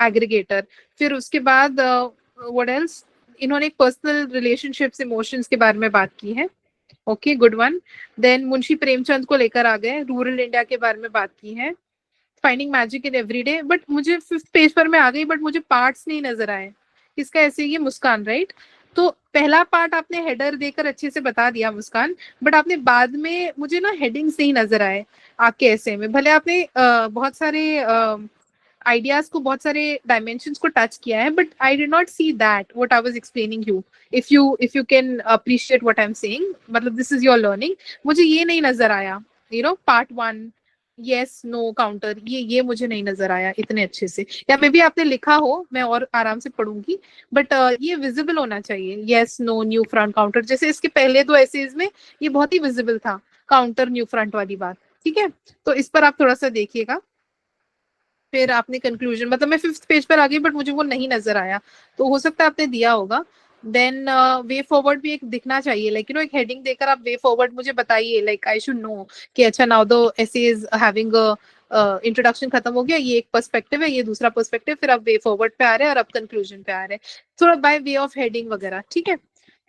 aggregator. फिर उसके बाद व्हाट एल्स, इन्होंने पर्सनल रिलेशनशिप्स, इमोशंस के बारे में बात की है, okay, good one. Then Munshi Premchand को लेकर आ गए, रूरल इंडिया के बारे में बात की है, finding magic in everyday, but मुझे 5th पेज पर मैं आ गई, बट मुझे पार्ट्स नहीं नजर आए, किसका ऐसे, ये मुस्कान, राइट। तो पहला पार्ट आपने हेडर देकर अच्छे से बता दिया मुस्कान, बट आपने बाद में मुझे ना हेडिंग्स नहीं नजर आए आपके ऐसे में। भले आपने बहुत सारे आइडियाज को, बहुत सारे डायमेंशंस को टच किया है, but I did not see that what I was explaining you. If you can appreciate what I am saying, मतलब दिस इज योर लर्निंग, मुझे ये नहीं नजर आया, पार्ट 1 यस नो काउंटर, ये मुझे नहीं नजर आया इतने अच्छे से, या मे भी आपने लिखा हो, मैं और आराम से पढ़ूंगी, बट ये विजिबल होना चाहिए। Yes no new front counter, जैसे इसके पहले दो एसेज में ये बहुत ही विजिबल था, काउंटर न्यू फ्रंट वाली बात। ठीक है, तो इस पर आप थोड़ा सा देखिएगा। फिर आपने कंक्लूजन, मतलब मैं 5th पेज पर आ गई बट मुझे वो नहीं नजर आया, तो हो सकता है आपने दिया होगा। देन वे फॉरवर्ड भी एक दिखना चाहिए, लाइक एक हेडिंग देकर आप वे फॉरवर्ड मुझे बताइए, लाइक आई शुड नो कि अच्छा now the essay is having introduction खत्म हो गया, ये एक पर्सपेक्टिव है, ये दूसरा पर्सपेक्टिव, फिर आप वे फॉरवर्ड पे आ रहे हैं और अब कंक्लूजन पे आ रहे हैं, थोड़ा बाय वे ऑफ हेडिंग वगैरह। ठीक है,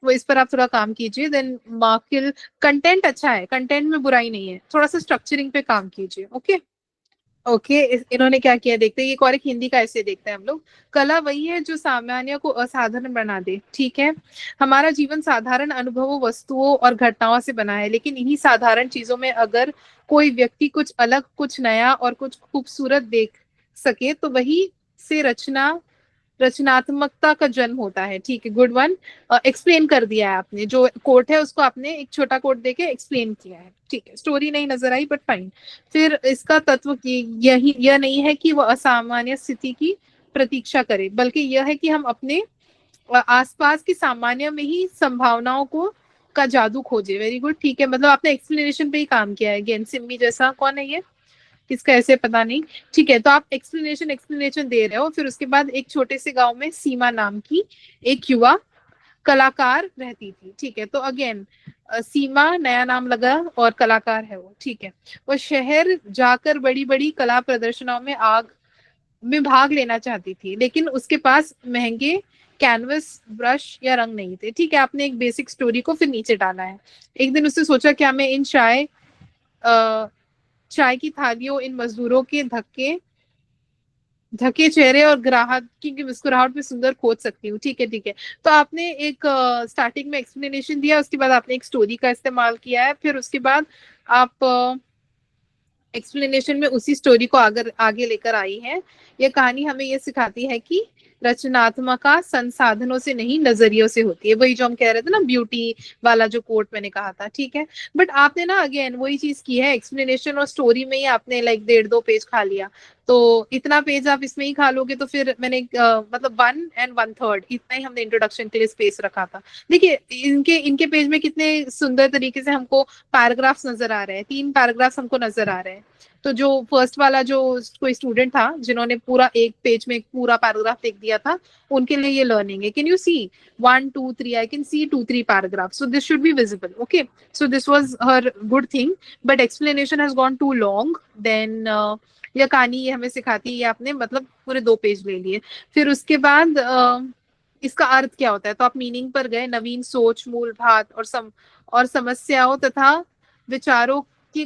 वो इस पर आप थोड़ा काम कीजिए। देन मार्किल कंटेंट अच्छा है, कंटेंट में बुराई नहीं है, थोड़ा सा स्ट्रक्चरिंग पे काम कीजिए। ओके ओके, इन्होंने क्या किया देखते हैं, एक और एक हिंदी का ऐसे देखते हैं हम लोग। कला वही है जो सामान्य को असाधारण बना दे। ठीक है, हमारा जीवन साधारण अनुभवों, वस्तुओं और घटनाओं से बना है, लेकिन इन्हीं साधारण चीजों में अगर कोई व्यक्ति कुछ अलग, कुछ नया और कुछ खूबसूरत देख सके तो वही से रचनात्मकता का जन्म होता है। ठीक है, गुड वन, एक्सप्लेन कर दिया है आपने, जो कोट है उसको आपने एक छोटा कोट देके एक्सप्लेन किया है। ठीक है, स्टोरी नहीं नजर आई बट फाइन। फिर इसका तत्व की यही यह नहीं है कि वह असामान्य स्थिति की प्रतीक्षा करे, बल्कि यह है कि हम अपने आसपास की सामान्य में ही संभावनाओं को का जादू खोजे। वेरी गुड, ठीक है, मतलब आपने एक्सप्लेनेशन पे ही काम किया है। गेन सिम्मी जैसा कौन है ये, किसका ऐसे पता नहीं। ठीक है, तो आप एक्सप्लेनेशन दे रहे हो। फिर उसके बाद एक छोटे से गांव में सीमा नाम की एक युवा कलाकार रहती थी। ठीक है, तो अगेन सीमा नया नाम लगा और कलाकार है वो। ठीक है, वो शहर जाकर बड़ी बड़ी कला प्रदर्शनों में भाग लेना चाहती थी, लेकिन उसके पास महंगे कैनवस, ब्रश या रंग नहीं थे। ठीक है, आपने एक बेसिक स्टोरी को फिर नीचे डाला है। एक दिन उसने सोचा क्या मैं इन चाय की थालियों, इन मजदूरों के धके चेहरे और ग्राहक की मुस्कुराहट में सुंदर खोज सकती हूँ। ठीक है ठीक है, तो आपने एक स्टार्टिंग में एक्सप्लेनेशन दिया, उसके बाद आपने एक स्टोरी का इस्तेमाल किया है, फिर उसके बाद आप एक्सप्लेनेशन में उसी स्टोरी को आगे लेकर आई है। यह कहानी हमें यह सिखाती है कि रचनात्मकता संसाधनों से नहीं, नजरियों से होती है। वही जो हम कह रहे थे ना, ब्यूटी वाला जो कोट मैंने कहा था। ठीक है, बट आपने ना अगेन वही चीज की है, एक्सप्लेनेशन और स्टोरी में ही आपने लाइक 1.5-2 पेज खा लिया। तो इतना पेज आप इसमें ही खा लोगे तो फिर मैंने मतलब 1 and 1/3 इतना ही हमने इंट्रोडक्शन के लिए स्पेस रखा था। देखिए इनके पेज में कितने सुंदर तरीके से हमको पैराग्राफ्स नजर आ रहे हैं, 3 पैराग्राफ्स हमको नजर आ रहे हैं। तो जो फर्स्ट वाला जो कोई स्टूडेंट था जिन्होंने पूरा एक पेज में एक पूरा पैराग्राफ लिख दिया था, उनके लिए ये लर्निंग है। Can you see 1 2 3, I can see 2-3 paragraph, so this should be visible. Okay, so this was her good thing, but explanation has gone too long. Then यह कहानी ये हमें सिखाती है, आपने मतलब पूरे 2 पेज ले लिए। फिर उसके बाद इसका अर्थ क्या होता है, तो आप मीनिंग पर गए। नवीन सोच, मूल भात और समस्याओं तथा विचारों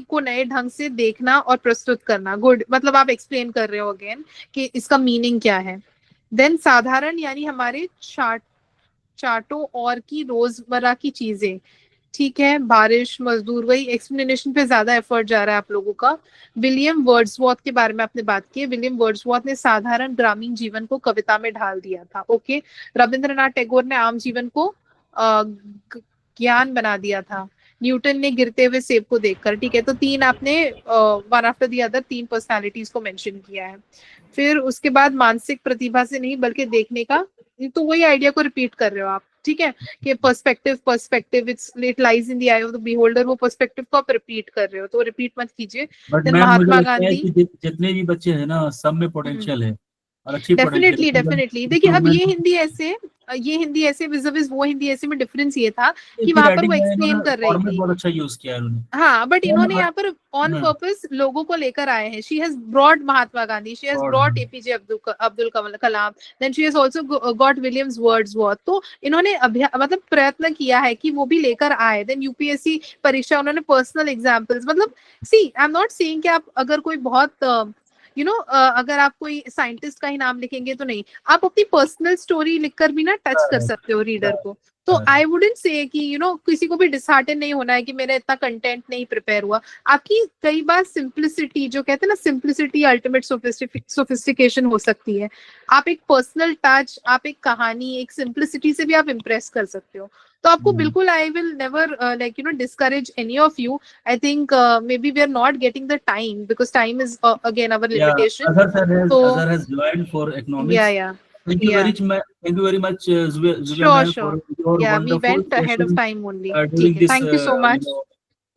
को नए ढंग से देखना और प्रस्तुत करना। गुड, मतलब आप एक्सप्लेन कर रहे हो अगेन कि इसका मीनिंग क्या है। देन साधारण यानी हमारे चार्टों और की रोजमर्रा की चीजें। ठीक है, बारिश, मजदूर, वही एक्सप्लेनेशन पे ज्यादा एफर्ट जा रहा है आप लोगों का। विलियम वर्ड्सवर्थ के बारे में आपने बात की है। विलियम वर्ड्सवर्थ ने साधारण ग्रामीण जीवन को कविता में ढाल दिया था। ओके, रविंद्रनाथ टैगोर ने आम जीवन को ज्ञान बना दिया था। न्यूटन ने गिरते हुए सेब को देखकर। ठीक है, तो 3 आपने one after the other 3 personalities को मेंशन किया है। फिर उसके बाद मानसिक प्रतिभा से नहीं बल्कि देखने का, तो वही आइडिया को रिपीट कर रहे हो आप। ठीक है, कि perspective it lies in the eye of the beholder, वो पर्सपेक्टिव को आप रिपीट कर रहे हो, तो रिपीट मत कीजिए। बट Then मैम मुझे महात्मा लगता है गांधी, कि जितने भी बच्चे हैं ना, सब में पोटेंशियल है और अच्छी पोटेंशियल डेफिनेटली देखिए, अब ये हिंदी ऐसे विज़ वो हिंदी ऐसे में डिफरेंस ये था कि वहां पर वो एक्सप्लेन कर रही थी। बहुत अच्छा यूज किया है उन्होंने। हाँ, बट इन्होंने यहाँ पर ऑन पर्पस लोगों को लेकर आए हैं। She has brought Mahatma Gandhi, she has brought APJ Abdul Kalam, then she has also got Williams Wordsworth. तो इन्होंने मतलब प्रयत्न किया है कि वो भी लेकर आए। देन यूपीएससी परीक्षा उन्होंने पर्सनल एग्जांपल्स, मतलब सी आई एम नॉट सेइंग कि आप अगर कोई बहुत अगर आप कोई साइंटिस्ट का ही नाम लिखेंगे तो नहीं, आप अपनी पर्सनल स्टोरी लिखकर भी ना टच कर सकते हो रीडर को। तो आई वुडंट से कि किसी को भी डिसहार्टन नहीं होना है कि मेरा इतना कंटेंट नहीं प्रिपेयर हुआ। आपकी कई बार सिंप्लिसिटी, जो कहते हैं ना, सिंप्लिसिटी अल्टीमेट सोफिस्टिकेशन हो सकती है। आप एक पर्सनल टच, आप एक कहानी, एक सिंप्लिसिटी से भी आप इम्प्रेस कर सकते हो। तो आपको बिल्कुल I will never like you know discourage any of you. I think maybe we are not getting the time because time is again our limitation. Azhar has joined for economics. Yeah. Thank you very much, Zubair Sure, ma'am, sure. for your Yeah, we wonderful went ahead of session, time only. during this, Thank you so much.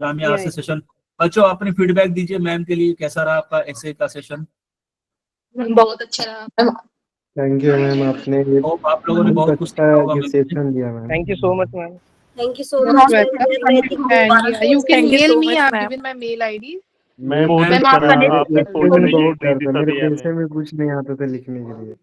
Jamia Yeah, RC session. बच्चों अपनी feedback दीजिए ma'am के लिए, कैसा रहा आपका ऐसे का सेशन? बहुत अच्छा रहा. थैंक यू मैम, आपने ये होप आप लोगों ने बहुत कुछ अच्छा सीखा होगा ये मैम से. सेशन दिया ma'am. Thank you so much ma'am. Thank you so You're much. welcome. And yeah, you can Thank you mail so me. much, I've ma'am. given my mail ID. मैं बहुत मैम अच्छा आपका रहा, आपने इससे मैंने बहुत बहुत डर था, मेरे को ऐसे में कुछ नहीं आता था लिखने के लिए.